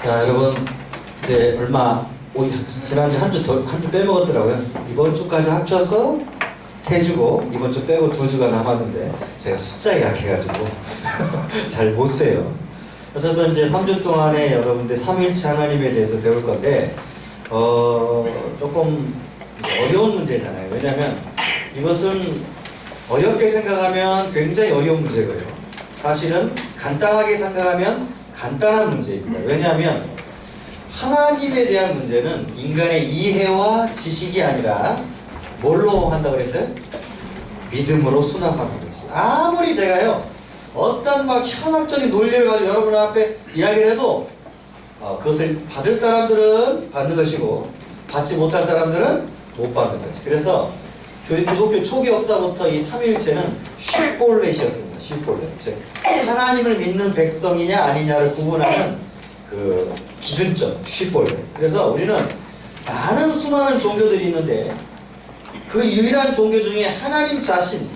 자, 여러분, 이제 지난주 한 주 빼먹었더라고요. 이번 주까지 합쳐서 3주고, 이번 주 빼고 2주가 남았는데, 제가 숫자에 약해가지고, 잘 못 세요. 어쨌든 이제 3주 동안에 여러분들 삼위일체 하나님에 대해서 배울 건데, 조금 어려운 문제잖아요. 왜냐면, 이것은 어렵게 생각하면 굉장히 어려운 문제고요. 사실은 간단하게 생각하면 간단한 문제입니다. 왜냐하면 하나님에 대한 문제는 인간의 이해와 지식이 아니라 뭘로 한다고 그랬어요? 믿음으로 수납하는 것이. 아무리 제가요 어떤 막 현학적인 논리를 가지고 여러분 앞에 이야기를 해도 그것을 받을 사람들은 받는 것이고 받지 못할 사람들은 못 받는 것이. 그래서 기독교 초기 역사부터 이 삼위일체는 쉿볼렛이었습니다. 쉿볼렛. 즉 하나님을 믿는 백성이냐 아니냐를 구분하는 그 기준점, 쉿볼렛. 그래서 우리는 많은 수많은 종교들이 있는데 그 유일한 종교 중에 하나님 자신,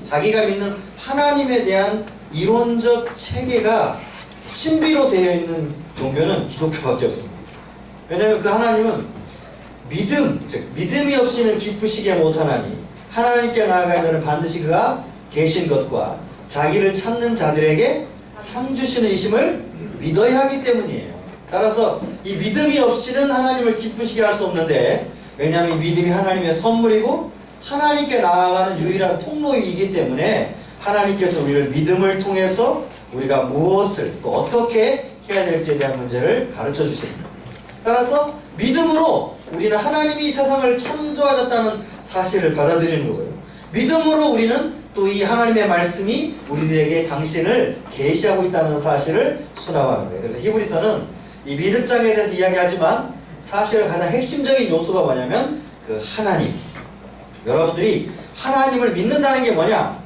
자기가 믿는 하나님에 대한 이론적 체계가 신비로 되어 있는 종교는 기독교밖에 없습니다. 왜냐하면 그 하나님은 믿음, 즉 믿음이 없이는 기쁘시게 못하나니 하나님께 나아가는 자는 반드시 그가 계신 것과 자기를 찾는 자들에게 상 주시는 이심을 믿어야 하기 때문이에요. 따라서 이 믿음이 없이는 하나님을 기쁘시게 할 수 없는데, 왜냐하면 믿음이 하나님의 선물이고 하나님께 나아가는 유일한 통로이기 때문에 하나님께서 우리를 믿음을 통해서 우리가 무엇을 또 어떻게 해야 될지에 대한 문제를 가르쳐 주십니다. 따라서 믿음으로 우리는 하나님이 이 세상을 창조하셨다는 사실을 받아들이는 거고요. 믿음으로 우리는 또 이 하나님의 말씀이 우리들에게 당신을 계시하고 있다는 사실을 수납하는 거예요. 그래서 히브리서는 이 믿음장에 대해서 이야기하지만 사실 가장 핵심적인 요소가 뭐냐면 그 하나님. 여러분들이 하나님을 믿는다는 게 뭐냐?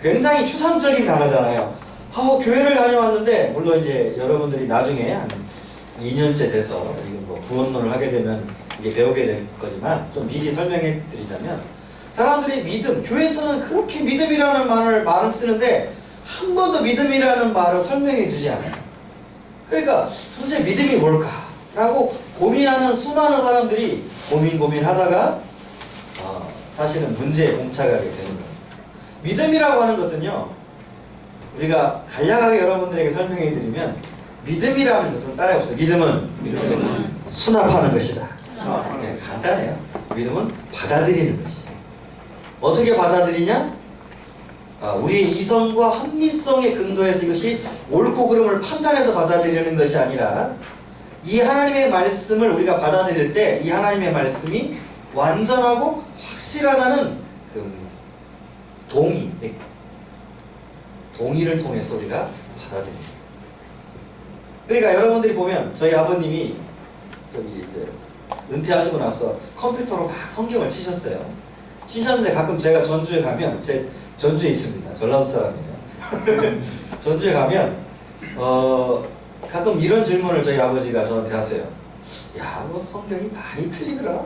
굉장히 추상적인 단어잖아요. 교회를 다녀왔는데, 물론 이제 여러분들이 나중에 한 2년째 돼서 구원론을 하게 되면 이게 배우게 될 거지만 좀 미리 설명해 드리자면, 사람들이 믿음, 교회에서는 그렇게 믿음이라는 말을 쓰는데 한 번도 믿음이라는 말을 설명해 주지 않아요. 그러니까 도대체 믿음이 뭘까? 라고 고민하는 수많은 사람들이 고민하다가 사실은 문제에 봉착하게 되는 거예요. 믿음이라고 하는 것은요, 우리가 간략하게 여러분들에게 설명해 드리면, 믿음이라는 것은 따라해보세요. 믿음은 수납하는 것이다. 네, 간단해요. 믿음은 받아들이는 것이에요. 어떻게 받아들이냐? 우리의 이성과 합리성의 근거에서 이것이 옳고 그름을 판단해서 받아들이는 것이 아니라, 이 하나님의 말씀을 우리가 받아들일 때 이 하나님의 말씀이 완전하고 확실하다는 그 동의를 통해서 우리가 받아들입니다. 그러니까 여러분들이 보면 저희 아버님이 이제 은퇴하시고 나서 컴퓨터로 막 성경을 치셨어요. 치셨는데 가끔 제가 전주에 가면, 제 전주에 있습니다. 전라도 사람이에요. 전주에 가면 가끔 이런 질문을 저희 아버지가 저한테 하세요. 야, 너 성경이 많이 틀리더라.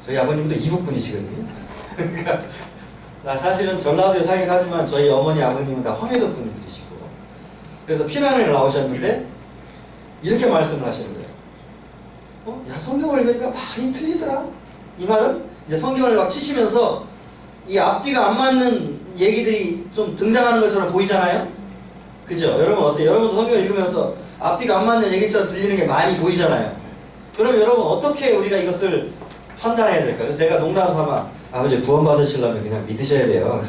저희 아버님도 이북분이시거든요. 그러니까 사실은 전라도에 살긴 하지만 저희 어머니 아버님은 다 황해도 분들이시고, 그래서 피난을 나오셨는데 이렇게 말씀을 하시는 거예요. 야, 성경을 읽으니까 많이 틀리더라. 이 말은 이제 성경을 막 치시면서 이 앞뒤가 안 맞는 얘기들이 좀 등장하는 것처럼 보이잖아요. 그죠? 여러분 어때요? 여러분도 성경을 읽으면서 앞뒤가 안 맞는 얘기처럼 들리는 게 많이 보이잖아요. 그럼 여러분 어떻게 우리가 이것을 판단해야 될까요? 그래서 제가 농담 삼아, 아버지 구원 받으시려면 그냥 믿으셔야 돼요.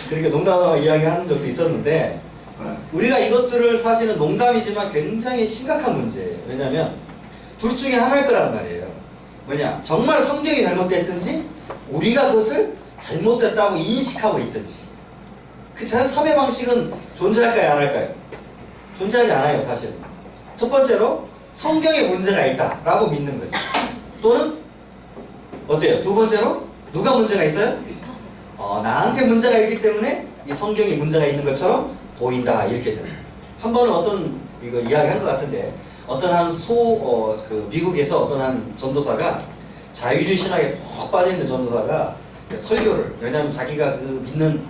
그렇게 농담 삼아 이야기하는 적도 있었는데, 우리가 이것들을 사실은 농담이지만 굉장히 심각한 문제예요. 왜냐하면 둘 중에 하나일 거란 말이에요. 뭐냐? 정말 성경이 잘못됐든지 우리가 그것을 잘못됐다고 인식하고 있든지. 그 섭외 방식은 존재할까요? 안 할까요? 존재하지 않아요, 사실은. 첫 번째로 성경에 문제가 있다라고 믿는 거죠. 또는 어때요? 두 번째로 누가 문제가 있어요? 나한테 문제가 있기 때문에 이 성경이 문제가 있는 것처럼 보인다, 이렇게 돼요. 한 번은 이거 이야기한 것 같은데, 어떤 한 미국에서 어떤 한 전도사가, 자유주의 신학에 푹 빠져있는 전도사가 설교를, 왜냐하면 자기가 그 믿는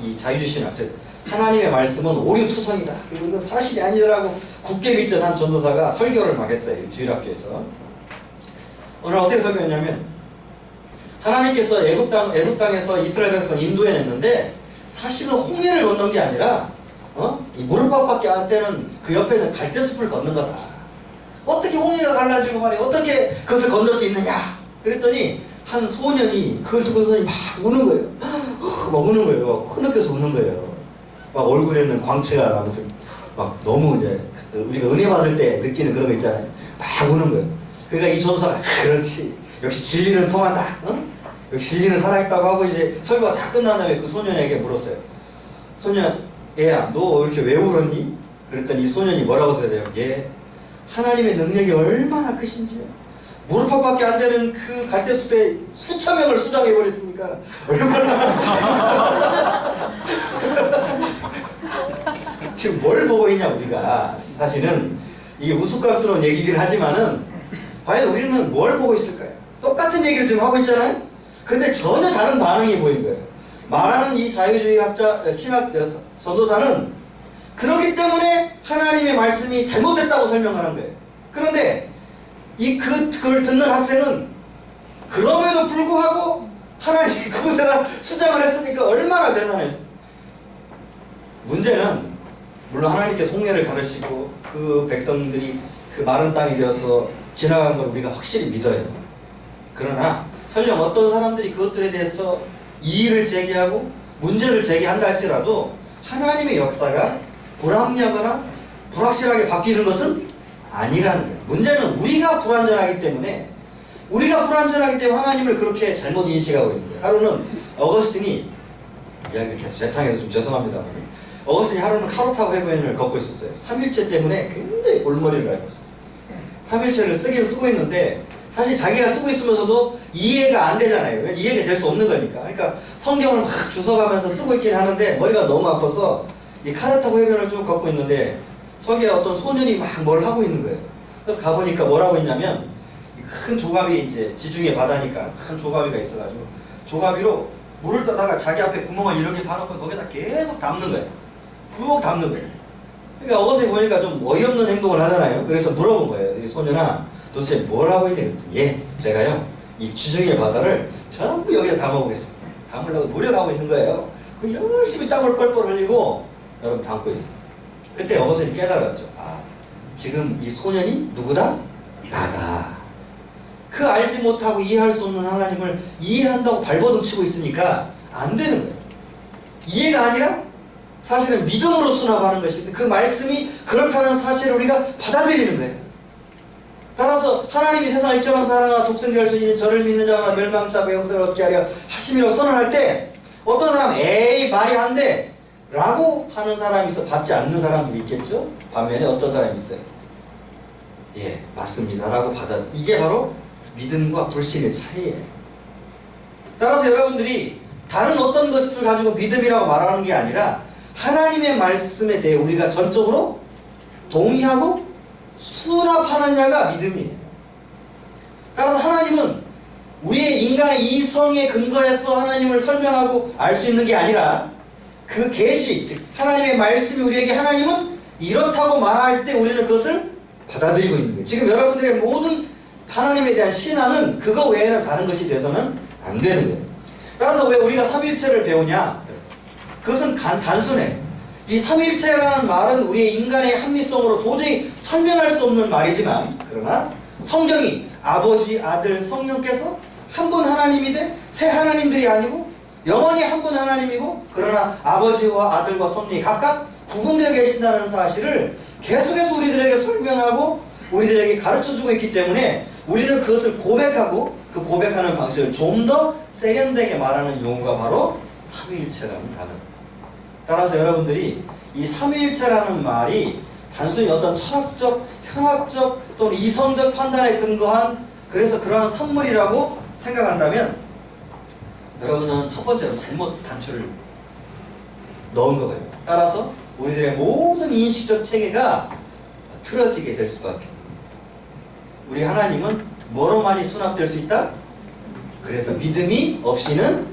이 자유주의 신학, 즉 하나님의 말씀은 오류투성이다. 그리고 이건 사실이 아니더라고 굳게 믿던 한 전도사가 설교를 막 했어요. 주일학교에서. 오늘 어떻게 설교했냐면 하나님께서 애굽 땅에서 이스라엘 백성을 인도해냈는데 사실은 홍해를 건넌 게 아니라 이 무릎팍밖에 안 되는 그 옆에는 갈대숲을 걷는 거다. 어떻게 홍해가 갈라지고 말이야 어떻게 그것을 건널 수 있느냐 그랬더니 한 소년이 그걸 듣고 소년이 막 우는 거예요. 막 우는 거예요. 흐느껴서 우는 거예요. 막 얼굴에는 광채가 나면서 막 너무 이제 우리가 은혜 받을 때 느끼는 그런 거 있잖아요. 막 우는 거예요. 그러니까 이 전도사가 그렇지 역시 진리는 통한다. 역시 진리는 살아있다고 하고 이제 설교가 다 끝난 다음에 그 소년에게 물었어요. 소년 얘야 너 이렇게 왜 울었니? 그랬더니 이 소년이 뭐라고 대답해요? 예 하나님의 능력이 얼마나 크신지요. 무릎팍밖에 안 되는 그 갈대숲에 수천 명을 수장해버렸으니까 얼마나 지금 뭘 보고 있냐 우리가 사실은 이게 우스꽝스러운 얘기긴 하지만은 과연 우리는 뭘 보고 있을까요? 똑같은 얘기를 지금 하고 있잖아요. 근데 전혀 다른 반응이 보인 거예요. 말하는 이 자유주의 학자 신학 전도사는 그렇기 때문에 하나님의 말씀이 잘못됐다고 설명하는 거예요. 그런데 그걸 듣는 학생은 그럼에도 불구하고 하나님이 그곳에다 수장을 했으니까 얼마나 대단해요. 문제는 물론 하나님께서 홍해를 가르치고 그 백성들이 그 마른 땅이 되어서 지나간 걸 우리가 확실히 믿어요. 그러나 설령 어떤 사람들이 그것들에 대해서 이의를 제기하고 문제를 제기한다 할지라도 하나님의 역사가 불합리하거나 불확실하게 바뀌는 것은 아니라는 거예요. 문제는 우리가 불완전하기 때문에 하나님을 그렇게 잘못 인식하고 있는 거예요. 하루는 어거스틴이 이야기를 계속 재탕해서 좀 죄송합니다. 어거스틴이 하루는 카로타고 해변을 걷고 있었어요. 3일째 때문에 굉장히 골머리를 앓고 있었어요. 3일째를 쓰긴 쓰고 있는데 사실 자기가 쓰고 있으면서도 이해가 안 되잖아요. 이해가 될 수 없는 거니까. 그러니까 성경을 막 주워가면서 쓰고 있긴 하는데 머리가 너무 아파서 이 카르타고 해변을 쭉 걷고 있는데 저기에 어떤 소년이 막 뭘 하고 있는 거예요. 그래서 가보니까 뭐라고 있냐면 큰 조가비 이제 지중해 바다니까 큰 조가비가 있어가지고 조가비로 물을 떠다가 자기 앞에 구멍을 이렇게 파놓고 거기다 계속 담는 거예요. 쭉 담는 거예요. 그러니까 어거스틴 보니까 좀 어이없는 행동을 하잖아요. 그래서 물어본 거예요. 이 소년아 도대체 뭘 하고 있냐 그랬더니 예 제가요 이 지중해 바다를 전부 여기다 담아보겠습니다. 담으려고 노력하고 있는 거예요. 열심히 땀을 뻘뻘 흘리고 여러분 담고 있어요. 그때 어거스틴이 깨달았죠. 아 지금 이 소년이 누구다? 나다. 그 알지 못하고 이해할 수 없는 하나님을 이해한다고 발버둥 치고 있으니까 안 되는 거예요. 이해가 아니라 사실은 믿음으로 수납하는 것인데 그 말씀이 그렇다는 사실을 우리가 받아들이는 거예요. 따라서 하나님이 세상을 이처럼 사랑하사 독생자를 주시는 저를 믿는 자마다 멸망치 않고 영생을 얻게 하려 하심이라고 선언할 때 어떤 사람은 에이 말이 안 돼 라고 하는 사람이 있어. 받지 않는 사람들이 있겠죠. 반면에 어떤 사람이 있어요. 예 맞습니다 라고 받아. 이게 바로 믿음과 불신의 차이예요. 따라서 여러분들이 다른 어떤 것을 가지고 믿음이라고 말하는 게 아니라 하나님의 말씀에 대해 우리가 전적으로 동의하고 수납하느냐가 믿음이에요. 따라서 하나님은 우리의 인간의 이성에 근거해서 하나님을 설명하고 알 수 있는 게 아니라 그 계시, 즉 하나님의 말씀이 우리에게 하나님은 이렇다고 말할 때 우리는 그것을 받아들이고 있는 거예요. 지금 여러분들의 모든 하나님에 대한 신앙은 그거 외에는 다른 것이 돼서는 안 되는 거예요. 따라서 왜 우리가 삼일체를 배우냐? 그것은 단순해. 이 삼일체라는 말은 우리의 인간의 합리성으로 도저히 설명할 수 없는 말이지만 그러나 성경이 아버지, 아들, 성령께서 한 분 하나님이되 세 하나님들이 아니고 영원히 한 분 하나님이고 그러나 아버지와 아들과 성령이 각각 구분되어 계신다는 사실을 계속해서 우리들에게 설명하고 우리들에게 가르쳐주고 있기 때문에 우리는 그것을 고백하고 그 고백하는 방식을 좀 더 세련되게 말하는 용어가 바로 삼위일체라는 단어. 따라서 여러분들이 이 삼위일체라는 말이 단순히 어떤 철학적, 현학적 또는 이성적 판단에 근거한 그래서 그러한 산물이라고 생각한다면 여러분은 첫 번째로 잘못 단추를 넣은 거예요. 따라서 우리들의 모든 인식적 체계가 틀어지게 될 수밖에 없어요. 우리 하나님은 뭐로만이 수납될 수 있다? 그래서 믿음이 없이는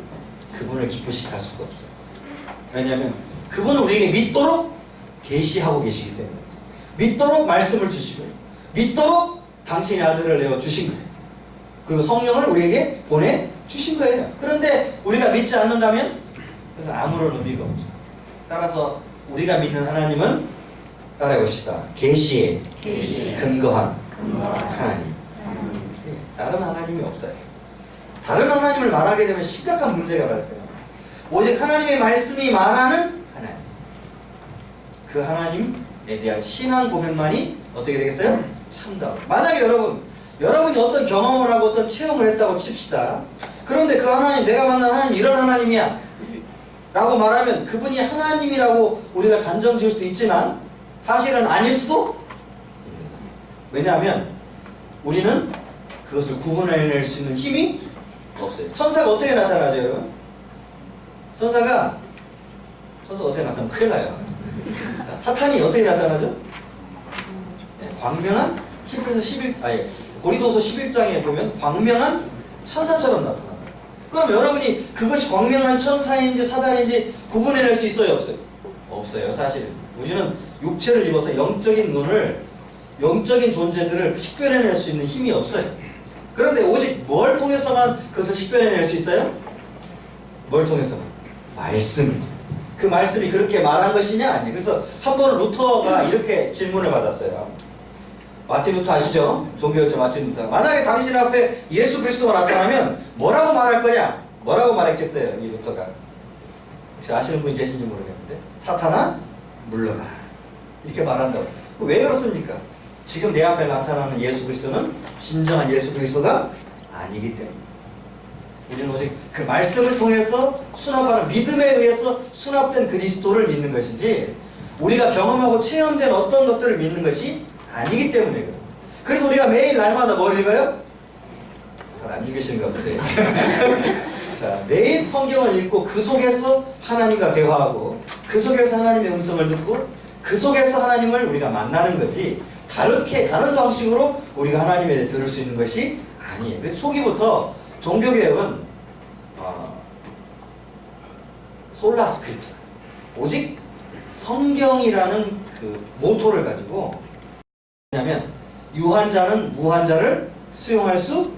그분을 기쁘시게 할 수가 없어요. 왜냐하면 그분은 우리에게 믿도록 계시하고 계시기 때문에 믿도록 말씀을 주시고 믿도록 당신의 아들을 내어 주신 거예요. 그리고 성령을 우리에게 보내주신 거예요. 그런데 우리가 믿지 않는다면 그래서 아무런 의미가 없죠. 따라서 우리가 믿는 하나님은 따라해봅시다. 계시에 근거한 하나님. 다른 하나님이 없어요. 다른 하나님을 말하게 되면 심각한 문제가 발생합니다. 오직 하나님의 말씀이 말하는 하나님. 그 하나님에 대한 신앙 고백만이 어떻게 되겠어요? 참다운. 만약에 여러분이 어떤 경험을 하고 어떤 체험을 했다고 칩시다. 그런데 그 하나님, 내가 만난 하나님 이런 하나님이야 라고 말하면 그분이 하나님이라고 우리가 단정 지을 수도 있지만 사실은 아닐 수도 있는 거예요. 왜냐하면 우리는 그것을 구분해낼 수 있는 힘이 없어요. 천사가 어떻게 나타나죠, 여러분? 천사가 어떻게 나타나면 큰일 나요. 자, 사탄이 어떻게 나타나죠? 광명한 고린도서 11장에 보면 광명한 천사처럼 나타나요. 그럼 여러분이 그것이 광명한 천사인지 사단인지 구분해낼 수 있어요, 없어요? 없어요, 사실은. 우리는 육체를 입어서 영적인 눈을, 영적인 존재들을 식별해낼 수 있는 힘이 없어요. 그런데 오직 뭘 통해서만 그것을 식별해낼 수 있어요? 뭘 통해서만? 말씀. 그 말씀이 그렇게 말한 것이냐? 아니에요. 그래서 한 번 루터가 이렇게 질문을 받았어요. 마틴 루터 아시죠? 종교학자 마틴 루터. 만약에 당신 앞에 예수 그리스도가 나타나면 뭐라고 말할 거냐? 뭐라고 말했겠어요, 이 루터가? 혹시 아시는 분이 계신지 모르겠는데, 사탄아 물러가라, 이렇게 말한다고. 왜 그렇습니까? 지금 내 앞에 나타나는 예수 그리스도는 진정한 예수 그리스도가 아니기 때문에 우리는 오직 그 말씀을 통해서 수납하는 믿음에 의해서 수납된 그리스도를 믿는 것이지 우리가 경험하고 체험된 어떤 것들을 믿는 것이 아니기 때문에 그래요. 그래서 우리가 매일 날마다 뭘 읽어요? 잘 안 읽으시는가 본데. 자, 매일 성경을 읽고 그 속에서 하나님과 대화하고 그 속에서 하나님의 음성을 듣고 그 속에서 하나님을 우리가 만나는 거지 다른 방식으로 우리가 하나님에 대해 들을 수 있는 것이 아니에요. 그래서 초기부터 종교개혁은 솔라 스크립트, 오직 성경이라는 그 모토를 가지고, 왜냐하면 유한자는 무한자를 수용할 수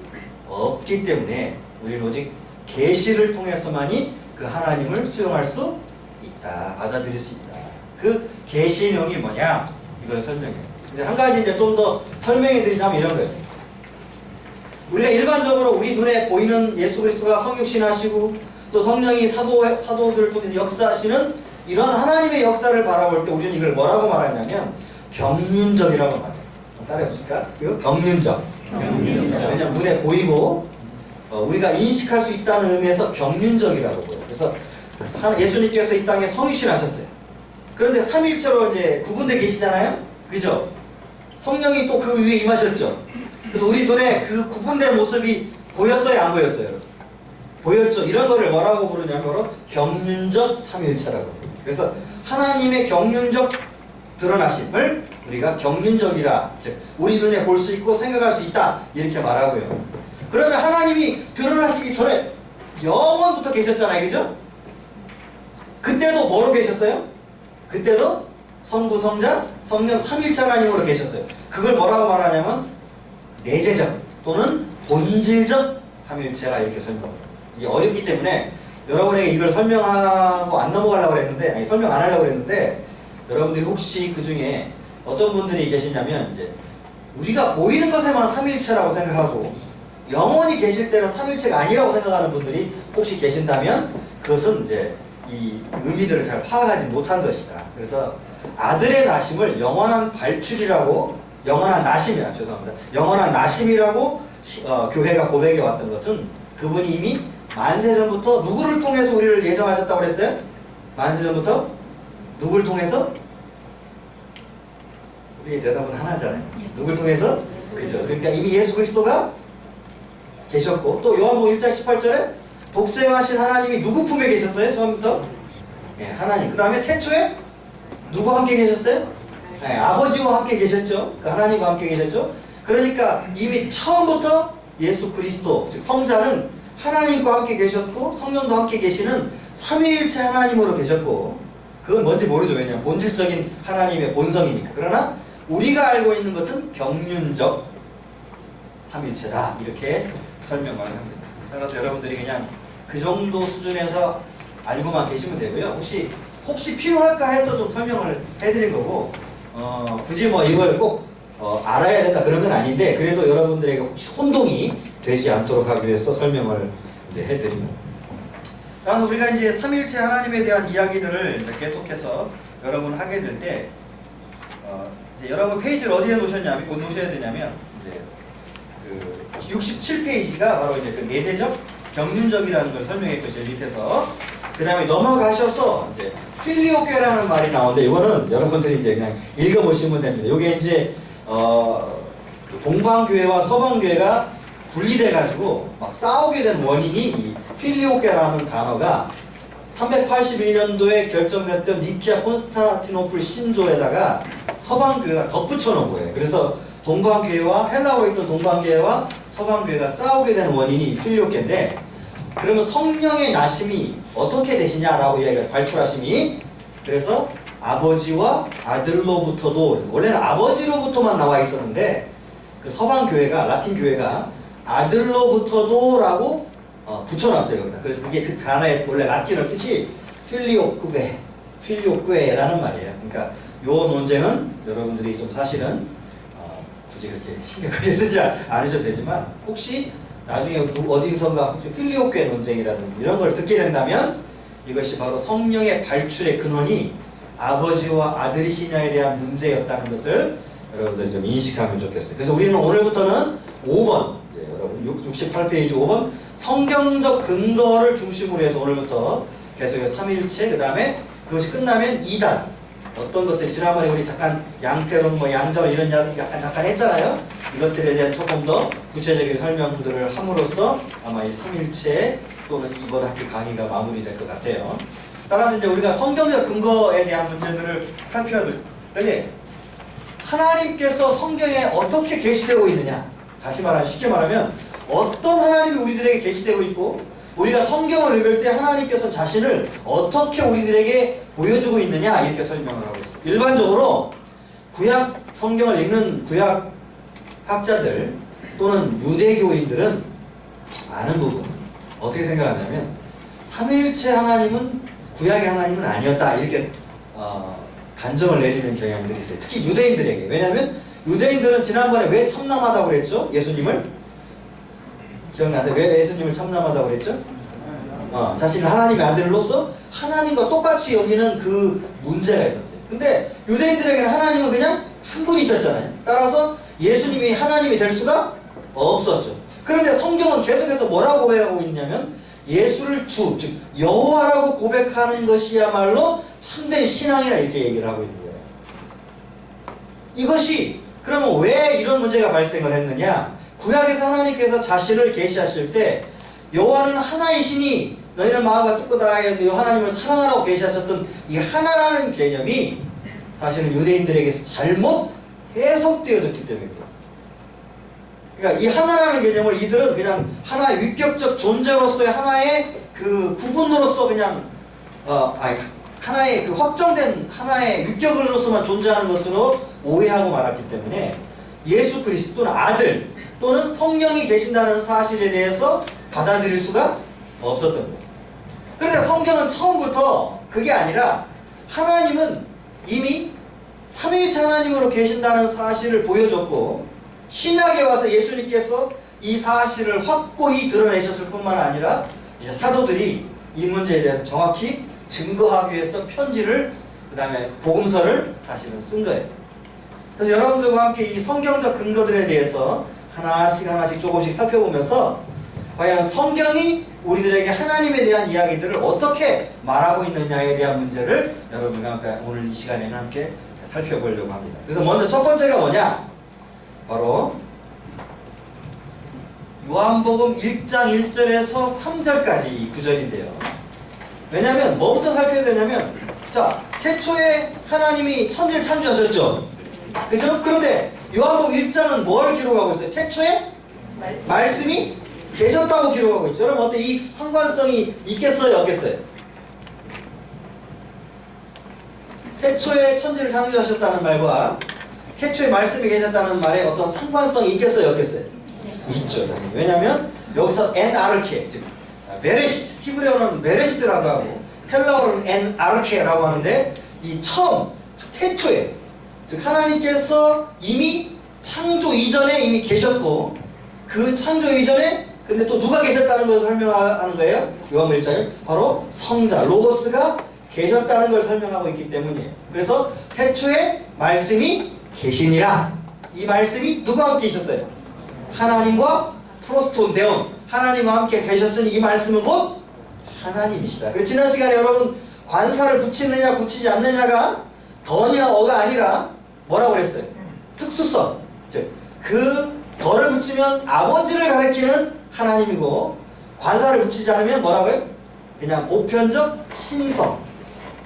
없기 때문에 우리는 오직 계시를 통해서만이 그 하나님을 수용할 수 있다, 받아들일 수 있다. 그 계시의 내용이 뭐냐? 이걸 설명해요. 근데 한 가지 이제 좀 더 설명해 드리자면 이런 거예요. 우리가 일반적으로 우리 눈에 보이는 예수 그리스도가 성육신하시고 또 성령이 사도들을 통해서 역사하시는 이런 하나님의 역사를 바라볼 때 우리는 이걸 뭐라고 말하냐면 경륜적이라고 말해요. 따라해보실까? 이거 경륜적. 왜냐면 눈에 보이고 우리가 인식할 수 있다는 의미에서 경륜적이라고 보여요. 그래서 예수님께서 이 땅에 성육신하셨어요. 그런데 삼위일체로 이제 구분되어 계시잖아요? 그죠? 성령이 또 그 위에 임하셨죠? 그래서 우리 눈에 그 구분된 모습이 보였어요? 안 보였어요? 보였죠? 이런 거를 뭐라고 부르냐면 바로 경륜적 삼위일체라고. 그래서 하나님의 경륜적 드러나심을 우리가 경륜적이라, 즉 우리 눈에 볼 수 있고 생각할 수 있다, 이렇게 말하고요. 그러면 하나님이 드러나시기 전에 영원부터 계셨잖아요, 그죠? 그때도 뭐로 계셨어요? 그때도 성부, 성자, 성령 삼위일체 하나님으로 계셨어요. 그걸 뭐라고 말하냐면 내재적 또는 본질적 삼위일체라 이렇게 설명합니다. 이게 어렵기 때문에 여러분에게 이걸 설명하고 안 넘어가려고 했는데, 아니 설명 안 하려고 했는데, 여러분들이 혹시 그 중에 어떤 분들이 계시냐면 이제 우리가 보이는 것에만 삼위일체라고 생각하고 영원히 계실 때는 삼위일체가 아니라고 생각하는 분들이 혹시 계신다면 그것은 이제 이 의미들을 잘 파악하지 못한 것이다. 그래서 아들의 나심을 영원한 발출이라고, 영원한 나심이라, 죄송합니다. 영원한 나심이라고 교회가 고백해 왔던 것은 그분이 이미 만세전부터 누구를 통해서 우리를 예정하셨다고 그랬어요? 만세전부터 누구를 통해서? 우리의 대답은 하나잖아요. 누구를 통해서? 그죠. 그러니까 이미 예수 그리스도가 계셨고, 또 요한복음 1장 18절에 독생하신 하나님이 누구 품에 계셨어요? 처음부터? 네, 하나님. 그 다음에 태초에 누구와 함께 계셨어요? 네, 아버지와 함께 계셨죠. 그 하나님과 함께 계셨죠. 그러니까 이미 처음부터 예수 그리스도, 즉 성자는 하나님과 함께 계셨고 성령도 함께 계시는 삼위일체 하나님으로 계셨고, 그건 뭔지 모르죠. 왜냐하면 본질적인 하나님의 본성이니까. 그러나 우리가 알고 있는 것은 경륜적 삼일체다 이렇게 설명을 합니다. 따라서 여러분들이 그냥 그 정도 수준에서 알고만 계시면 되고요. 혹시 필요할까 해서 좀 설명을 해드린 거고 굳이 뭐 이걸 꼭 알아야 된다 그런 건 아닌데 그래도 여러분들에게 혹시 혼동이 되지 않도록 하기 위해서 설명을 이제 해드립니다. 그래서 우리가 이제 삼일체 하나님에 대한 이야기들을 이제 계속해서 여러분 하게 될 때 이제 여러분 페이지를 어디에 놓으셔야 되냐면 이제 그 67페이지가 바로 이제 그 내재적 경륜적이라는 걸 설명했고 제일 밑에서 그 다음에 넘어가셔서 이제 필리오케라는 말이 나오는데 이거는 여러분들이 이제 그냥 읽어보시면 됩니다. 이게 이제 동방교회와 서방교회가 분리돼가지고 막 싸우게 된 원인이 이 필리오케라는 단어가 381년도에 결정됐던 니키아 콘스탄티노플 신조에다가 서방교회가 덧붙여 놓은 거예요. 그래서 동방교회와 헬라어에 있던 동방교회와 서방교회가 싸우게 된 원인이 필리오케인데 그러면 성령의 나심이 어떻게 되시냐라고 이야기가 발출하심이 그래서 아버지와 아들로부터도 원래는 아버지로부터만 나와 있었는데 그 서방교회가 라틴 교회가 아들로부터도 라고 붙여놨어요. 거기다. 그래서 그게 그 단어의 원래 라틴어 뜻이 필리오쿠에라는 말이에요. 그러니까 요 논쟁은 여러분들이 좀 사실은 굳이 그렇게 심각하게 쓰지 않으셔도 되지만 혹시 나중에 어디선가 혹시 필리오쿠에 논쟁이라든지 이런 걸 듣게 된다면 이것이 바로 성령의 발출의 근원이 아버지와 아들이시냐에 대한 문제였다는 것을 여러분들이 좀 인식하면 좋겠어요. 그래서 우리는 오늘부터는 5번 여러분 68페이지 5번 성경적 근거를 중심으로 해서 오늘부터 계속해서 삼일체 그 다음에 그것이 끝나면 2단 어떤 것들 지난번에 우리 잠깐 양태론 양자론 이런 이야기 잠깐 했잖아요. 이것들에 대한 조금 더 구체적인 설명들을 함으로써 아마 이 삼일체 또는 이번 학기 강의가 마무리될 것 같아요. 따라서 이제 우리가 성경적 근거에 대한 문제들을 살펴야 될 때 하나님께서 성경에 어떻게 계시되고 있느냐 다시 말하면 쉽게 말하면 어떤 하나님이 우리들에게 계시되고 있고 우리가 성경을 읽을 때 하나님께서 자신을 어떻게 우리들에게 보여주고 있느냐 이렇게 설명을 하고 있어요. 일반적으로 구약 성경을 읽는 구약 학자들 또는 유대교인들은 많은 부분 어떻게 생각하냐면 삼위일체 하나님은 구약의 하나님은 아니었다 이렇게 단정을 내리는 경향들이 있어요. 특히 유대인들에게. 왜냐하면 유대인들은 지난번에 왜 참남하다고 그랬죠? 예수님을 기억나세요? 왜 예수님을 참남하다고 그랬죠? 자신을 하나님의 아들로서 하나님과 똑같이 여기는 그 문제가 있었어요. 근데 유대인들에게는 하나님은 그냥 한 분이셨잖아요. 따라서 예수님이 하나님이 될 수가 없었죠. 그런데 성경은 계속해서 뭐라고 고백하고 있냐면 예수를 주, 즉 여호와라고 고백하는 것이야말로 참된 신앙이라 이렇게 얘기를 하고 있는 거예요. 이것이 그러면 왜 이런 문제가 발생을 했느냐? 구약에서 하나님께서 자신을 계시하실 때 여호와는 하나이시니 너희는 마음과 뜻과 다하여 하나님을 사랑하라고 계시하셨던 이 하나라는 개념이 사실은 유대인들에게서 잘못 해석되어졌기 때문입니다. 그러니까 이 하나라는 개념을 이들은 그냥 하나의 위격적 존재로서의 하나의 그 구분으로서 그냥 하나의 그 확정된 하나의 위격으로서만 존재하는 것으로 오해하고 말았기 때문에 예수 그리스도는 아들 또는 성령이 계신다는 사실에 대해서 받아들일 수가 없었던 거예요. 그런데 성경은 처음부터 그게 아니라 하나님은 이미 삼위일체 하나님으로 계신다는 사실을 보여줬고 신약에 와서 예수님께서 이 사실을 확고히 드러내셨을 뿐만 아니라 이제 사도들이 이 문제에 대해서 정확히 증거하기 위해서 편지를 그 다음에 복음서를 사실은 쓴 거예요. 그래서 여러분들과 함께 이 성경적 근거들에 대해서 하나씩 조금씩 살펴보면서 과연 성경이 우리들에게 하나님에 대한 이야기들을 어떻게 말하고 있느냐에 대한 문제를 여러분과 함께 오늘 이 시간에는 함께 살펴보려고 합니다. 그래서 먼저 첫 번째가 뭐냐? 바로 요한복음 1장 1절에서 3절까지 구절인데요. 왜냐하면 뭐부터 살펴야 되냐면 자, 태초에 하나님이 천지를 창조하셨죠. 그죠? 그런데 요한복음 1장은 뭘 기록하고 있어요? 태초에 말씀이 계셨다고 기록하고 있죠. 여러분 어때? 이 상관성이 있겠어요? 없겠어요? 태초에 천지를 창조하셨다는 말과 태초에 말씀이 계셨다는 말에 어떤 상관성이 있겠어요, 없겠어요? 있죠. 당연히. 왜냐하면 여기서 엔 아르케, 즉 베레시트, 히브리어는 베레시트라고 하고 헬라어는 엔 아르케라고 하는데 이 처음, 태초에, 즉 하나님께서 이미 창조 이전에 이미 계셨고 그 창조 이전에 근데 또 누가 계셨다는 것을 설명하는 거예요? 요한복음 1장에 바로 성자, 로고스가 계셨다는 걸 설명하고 있기 때문이에요. 그래서 태초에 말씀이 계시니라. 이 말씀이 누가 함께 있었어요? 하나님과 프로스톤 데온, 하나님과 함께 계셨으니 이 말씀은 곧 하나님이시다. 그래서 지난 시간에 여러분 관사를 붙이느냐 붙이지 않느냐가 던이나 어가 아니라 뭐라고 그랬어요? 특수성. 즉 그 던을 붙이면 아버지를 가리키는 하나님이고 관사를 붙이지 않으면 뭐라고요? 그냥 보편적 신성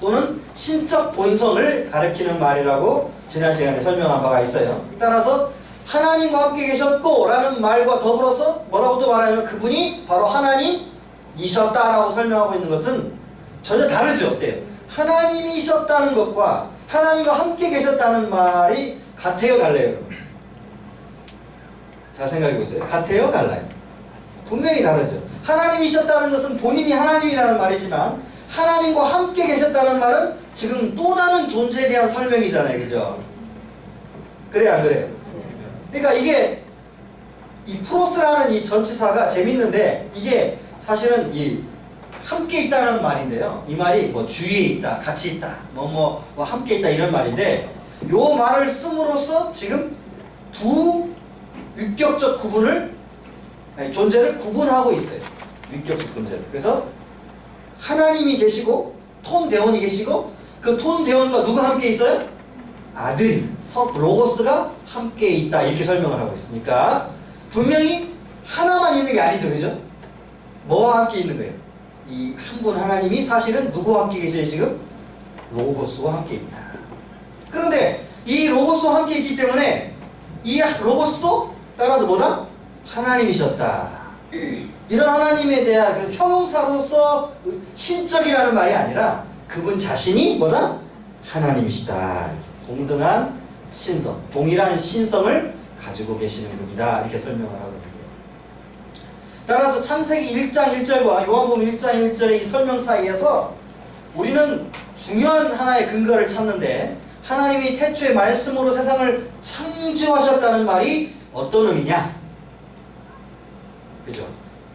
또는 신적 본성을 가리키는 말이라고 지난 시간에 설명한 바가 있어요. 따라서 하나님과 함께 계셨고 라는 말과 더불어서 뭐라고도 말하냐면 그분이 바로 하나님이셨다라고 설명하고 있는 것은 전혀 다르죠. 어때요? 하나님이셨다는 것과 하나님과 함께 계셨다는 말이 같아요, 달라요? 여러분? 잘 생각해보세요. 같아요, 달라요? 분명히 다르죠. 하나님이셨다는 것은 본인이 하나님이라는 말이지만 하나님과 함께 계셨다는 말은 지금 또 다른 존재에 대한 설명이잖아요. 그죠? 그래요, 안 그래요? 그러니까 이게 이 프로스라는 이 전치사가 재밌는데 이게 사실은 이 함께 있다는 말인데요. 이 말이 뭐 주위에 있다, 같이 있다, 뭐 함께 있다 이런 말인데 요 말을 씀으로써 지금 두 위격적 구분을 존재를 구분하고 있어요. 위격적 존재를. 그래서 하나님이 계시고 톤 대원이 계시고 그 톤 대원과 누가 함께 있어요? 아들, 로고스가 함께 있다 이렇게 설명을 하고 있으니까 분명히 하나만 있는 게 아니죠. 그죠? 뭐와 함께 있는 거예요? 이 한 분 하나님이 사실은 누구와 함께 계셔요 지금? 로고스와 함께 있다. 그런데 이 로고스와 함께 있기 때문에 이 로고스도 따라서 뭐다? 하나님이셨다. 이런 하나님에 대한 그래서 형용사로서 신적이라는 말이 아니라 그분 자신이 뭐다? 하나님이시다. 동등한 신성, 동일한 신성을 가지고 계시는 분이다. 이렇게 설명을 하고 있는 거예요. 따라서 창세기 1장 1절과 요한복음 1장 1절의 이 설명 사이에서 우리는 중요한 하나의 근거를 찾는데 하나님이 태초에 말씀으로 세상을 창조하셨다는 말이 어떤 의미냐? 그죠?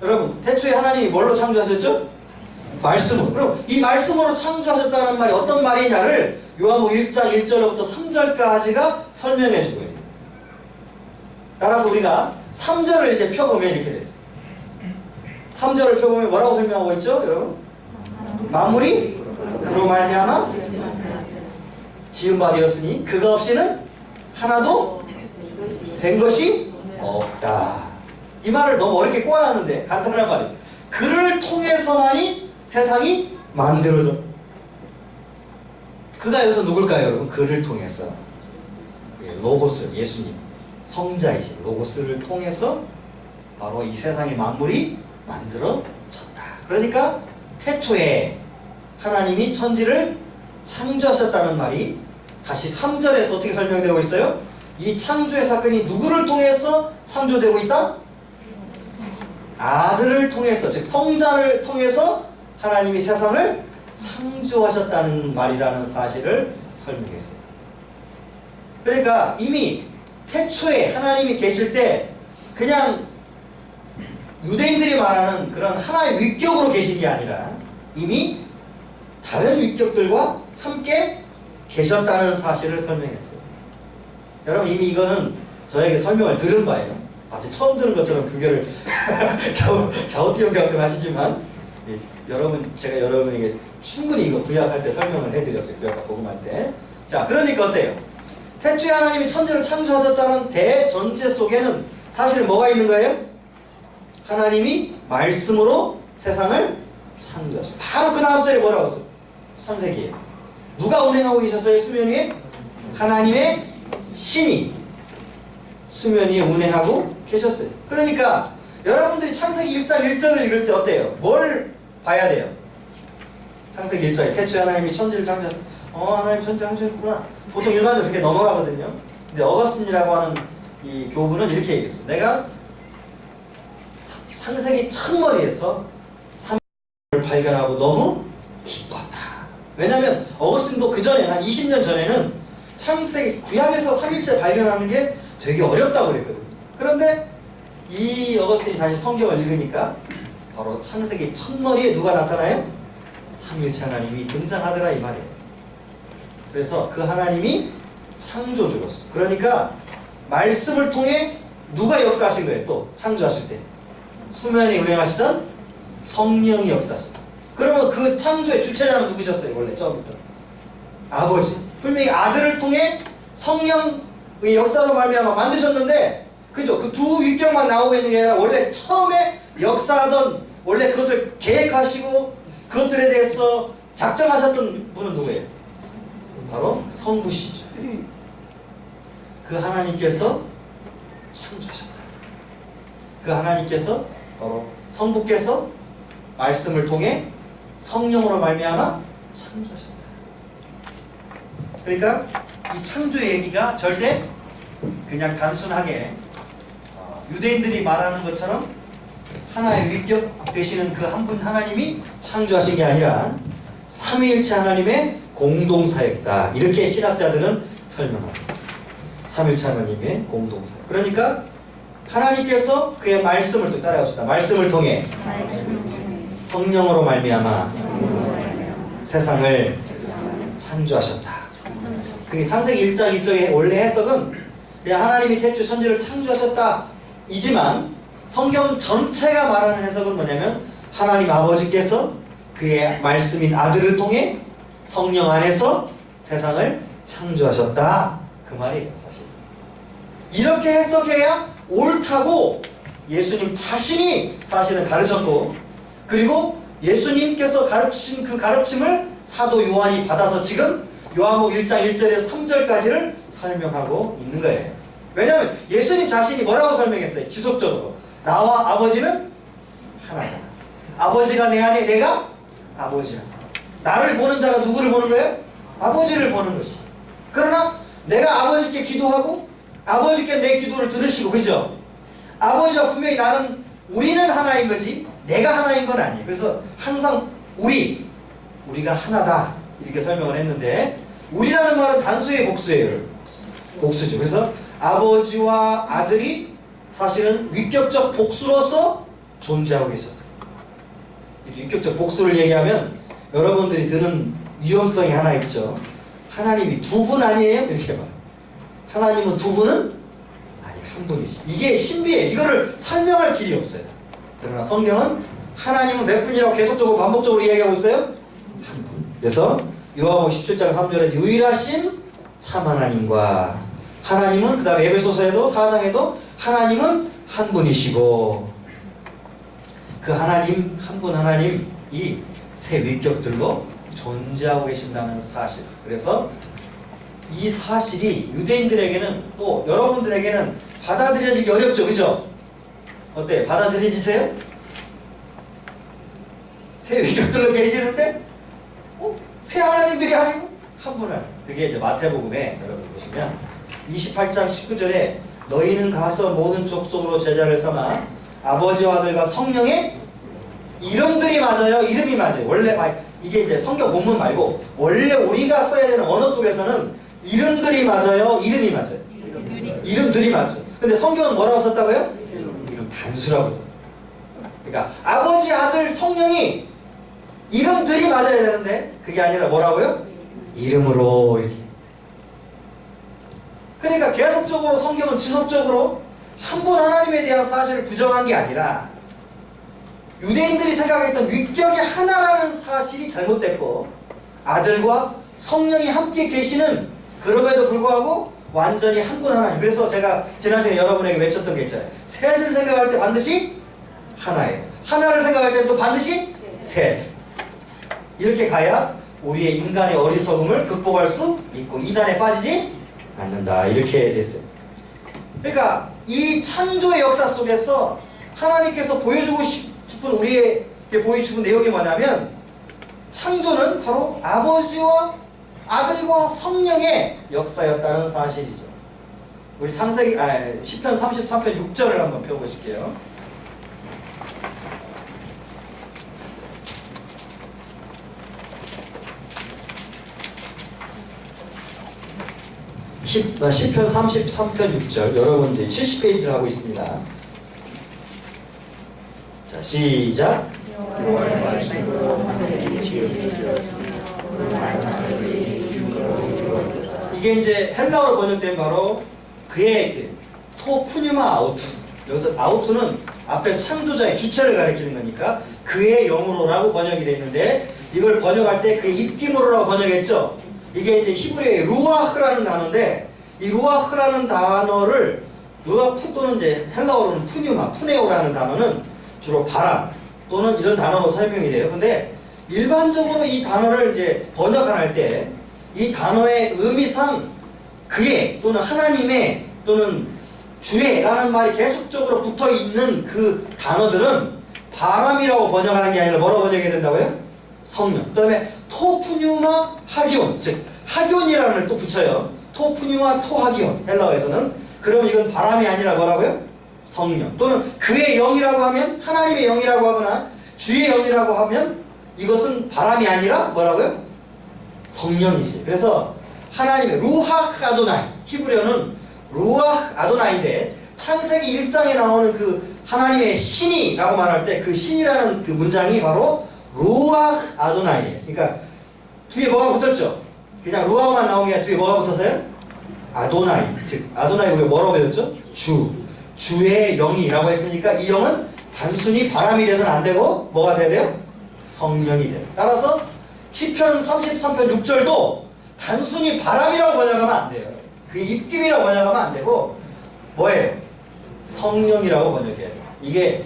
여러분, 태초에 하나님이 뭘로 창조하셨죠? 말씀으로. 그럼 이 말씀으로 창조하셨다는 말이 어떤 말이냐를 요한복음 1장 1절부터 3절까지가 설명해 주고 있는. 따라서 우리가 3절을 이제 펴보면 이렇게 됐어요. 3절을 펴보면 뭐라고 설명하고 있죠, 여러분? 만물이 그로 말미암아 지은 바 되었으니 그가 없이는 하나도 된 것이 없다. 이 말을 너무 어렵게 꼬아놨는데 간단한 말이에요. 그를 통해서만이 세상이 만들어져. 그가 여기서 누굴까요, 여러분? 그를 통해서. 로고스, 예수님, 성자이신 로고스를 통해서 바로 이 세상의 만물이 만들어졌다. 그러니까 태초에 하나님이 천지를 창조하셨다는 말이 다시 3절에서 어떻게 설명되고 있어요? 이 창조의 사건이 누구를 통해서 창조되고 있다? 아들을 통해서, 즉 성자를 통해서 하나님이 세상을 창조하셨다는 말이라는 사실을 설명했어요. 그러니까 이미 태초에 하나님이 계실 때 그냥 유대인들이 말하는 그런 하나의 위격으로 계신 게 아니라 이미 다른 위격들과 함께 계셨다는 사실을 설명했어요. 여러분 이미 이거는 저에게 설명을 들은 바예요. 마치 처음 들은 것처럼 그거를 갸우뚱 하시지만 제가 여러분에게 충분히 이거 구약할 때 설명을 해드렸어요. 구약 복음할 때. 자, 그러니까 어때요? 태초에 하나님이 천지를 창조하셨다는 대전제 속에는 사실은 뭐가 있는 거예요? 하나님이 말씀으로 세상을 창조하셨어요. 바로 그 다음 절에 뭐라고 했어요? 창세기에 누가 운행하고 계셨어요? 수면 위에? 하나님의 신이 수면 위에 운행하고 계셨어요. 그러니까 여러분들이 창세기 1장 1절을 읽을 때 어때요? 뭘 봐야 돼요? 창세기 1장에 태초에 하나님이 천지를 창조하셨어요. 하나님 창조하셨구나. 보통 일반적으로 그렇게 넘어가거든요. 근데 어거스틴이라고 하는 이 교부는 이렇게 얘기했어요. 내가 창세기 첫머리에서 3일을 발견하고 너무 기뻤다. 왜냐하면 어거스틴도 그 전에 한 20년 전에는 창세기 구약에서 3일째 발견하는 게 되게 어렵다고 그랬거든요. 그런데 이 어거스틴이 다시 성경을 읽으니까 바로 창세기 첫머리에 누가 나타나요? 삼위일체 하나님이 등장하더라 이 말이에요. 그래서 그 하나님이 창조주로서, 그러니까 말씀을 통해 누가 역사하신 거예요? 또 창조하실 때 수면에 운행하시던 성령이 역사하신. 그러면 그 창조의 주체자는 누구셨어요? 원래 처음부터 아버지. 분명히 아들을 통해 성령의 역사로 말미암아 만드셨는데, 그죠? 그 두 위격만 나오고 있는 게 아니라 원래 처음에 역사하던, 원래 그것을 계획하시고 그것들에 대해서 작정하셨던 분은 누구예요? 바로 성부시죠. 그 하나님께서 창조하셨다. 그 하나님께서 바로 성부께서 말씀을 통해 성령으로 말미암아 창조하셨다. 그러니까 이 창조의 얘기가 절대 그냥 단순하게 유대인들이 말하는 것처럼 하나의 위격 되시는 그 한 분 하나님이 창조하신 게 아니라 삼위일체 하나님의 공동사역이다. 이렇게 신학자들은 설명합니다. 삼위일체 하나님의 공동사역. 그러니까 하나님께서 그의 말씀을 또 따라합시다. 말씀을 통해 성령으로 말미암아 세상을 창조하셨다. 그게 창세기 1장 2절의 원래 해석은 그냥 하나님이 태초에 천지를 창조하셨다 이지만, 성경 전체가 말하는 해석은 뭐냐면 하나님 아버지께서 그의 말씀인 아들을 통해 성령 안에서 세상을 창조하셨다 그 말이에요. 사실 이렇게 해석해야 옳다고 예수님 자신이 사실은 가르쳤고, 그리고 예수님께서 가르친 그 가르침을 사도 요한이 받아서 지금 요한복음 1장 1절에서 3절까지를 설명하고 있는 거예요. 왜냐하면 예수님 자신이 뭐라고 설명했어요? 지속적으로 나와 아버지는 하나다. 아버지가 내 안에, 내가 아버지야. 나를 보는 자가 누구를 보는 거예요? 아버지를 보는 것이. 그러나 내가 아버지께 기도하고 아버지께 내 기도를 들으시고, 그죠? 아버지와 분명히 나는, 우리는 하나인 거지 내가 하나인 건 아니에요. 그래서 항상 우리가 하나다 이렇게 설명을 했는데, 우리라는 말은 단수의 복수예요. 복수죠. 그래서 아버지와 아들이 사실은 위격적 복수로서 존재하고 계셨어요. 이렇게 위격적 복수를 얘기하면 여러분들이 드는 위험성이 하나 있죠. 하나님이 두 분 아니에요? 이렇게 말해요. 하나님은 두 분은? 아니, 한 분이지. 이게 신비해요. 이거를 설명할 길이 없어요. 그러나 성경은 하나님은 몇 분이라고 계속적으로 반복적으로 이야기하고 있어요? 한 분. 그래서 요한복음 17장 3절에 유일하신 참 하나님과, 하나님은 그 다음에 에베소서에도 4장에도 하나님은 한 분이시고, 그 하나님 한 분 하나님이 세 위격들로 존재하고 계신다는 사실. 그래서 이 사실이 유대인들에게는, 또 여러분들에게는 받아들여지기 어렵죠. 그죠? 어때요? 받아들여지세요? 세 위격들로 계시는데 세 하나님들이 아니고 한 분 하나님. 그게 이제 마태복음에 여러분 보시면 28장 19절에 너희는 가서 모든 족속으로 제자를 삼아 아버지와 아들과 성령의 이름들이 맞아요. 이름이 맞아요. 원래 이게 이제 성경 본문 말고 원래 우리가 써야 되는 언어 속에서는 이름들이 맞아요. 이름이 맞아요. 이름들이 맞죠. 근데 성경은 뭐라고 썼다고요? 이름 단수라고 썼어요. 그러니까 아버지, 아들, 성령이 이름들이 맞아야 되는데 그게 아니라 뭐라고요? 이름으로. 그러니까 계속적으로 성경은 지속적으로 한 분 하나님에 대한 사실을 부정한 게 아니라 유대인들이 생각했던 위격이 하나라는 사실이 잘못됐고, 아들과 성령이 함께 계시는, 그럼에도 불구하고 완전히 한 분 하나님. 그래서 제가 지난 시간에 여러분에게 외쳤던 게 있잖아요. 셋을 생각할 때 반드시 하나예요. 하나를 생각할 때 또 반드시 셋. 이렇게 가야 우리의 인간의 어리석음을 극복할 수 있고 이단에 빠지지 않는다. 이렇게 됐어요. 그러니까 이 창조의 역사 속에서 하나님께서 보여주고 싶은, 우리에게 보여주고 싶은 내용이 뭐냐면, 창조는 바로 아버지와 아들과 성령의 역사였다는 사실이죠. 우리 창세기 시편 33편 6절을 한번 펴보실게요. 시편 33편 6절, 여러분 이제 70페이지를 하고 있습니다. 자, 시작. 이게 이제 헬라어로 번역된 바로 그의 토푸뉴마 아우투. 여기서 아우투는 앞에 창조자의 주체를 가리키는 거니까 그의 영으로라고 번역이 되어 있는데, 이걸 번역할 때 그 입김으로라고 번역했죠. 이게 이제 히브리어의 루아흐라는 단어인데, 이 루아흐라는 단어를 루아프 또는 이제 헬라어로는 푸뉴마, 푸네오라는 단어는 주로 바람 또는 이런 단어로 설명이 돼요. 근데 일반적으로 이 단어를 이제 번역할 때 이 단어의 의미상 그의 또는 하나님의 또는 주의라는 말이 계속적으로 붙어 있는 그 단어들은 바람이라고 번역하는 게 아니라 뭐라고 번역해야 된다고요? 성령. 그 다음에 토푸뉴마 하기온, 즉 하기온이라는 걸 또 붙여요. 토푸뉴마 토하기온, 헬라어에서는. 그러면 이건 바람이 아니라 뭐라고요? 성령. 또는 그의 영이라고 하면, 하나님의 영이라고 하거나 주의 영이라고 하면 이것은 바람이 아니라 뭐라고요? 성령이지. 그래서 하나님의 루하흐 아도나이, 히브리어는 루하흐 아도나이인데, 창세기 1장에 나오는 그 하나님의 신이라고 말할 때 그 신이라는 그 문장이 바로 루하흐 아도나이예요. 그러니까 뒤에 뭐가 붙었죠? 그냥 루하만 나온 게 아니라 뒤에 뭐가 붙었어요? 아도나이. 즉 아도나이 우리가 뭐라고 배웠죠? 주의 영이라고 했으니까 이 영은 단순히 바람이 돼서는 안 되고 뭐가 돼야 돼요? 성령이 돼요. 따라서 시편 33편 6절도 단순히 바람이라고 번역하면 안 돼요. 그 입김이라고 번역하면 안 되고 뭐예요? 성령이라고 번역해야 돼요. 이게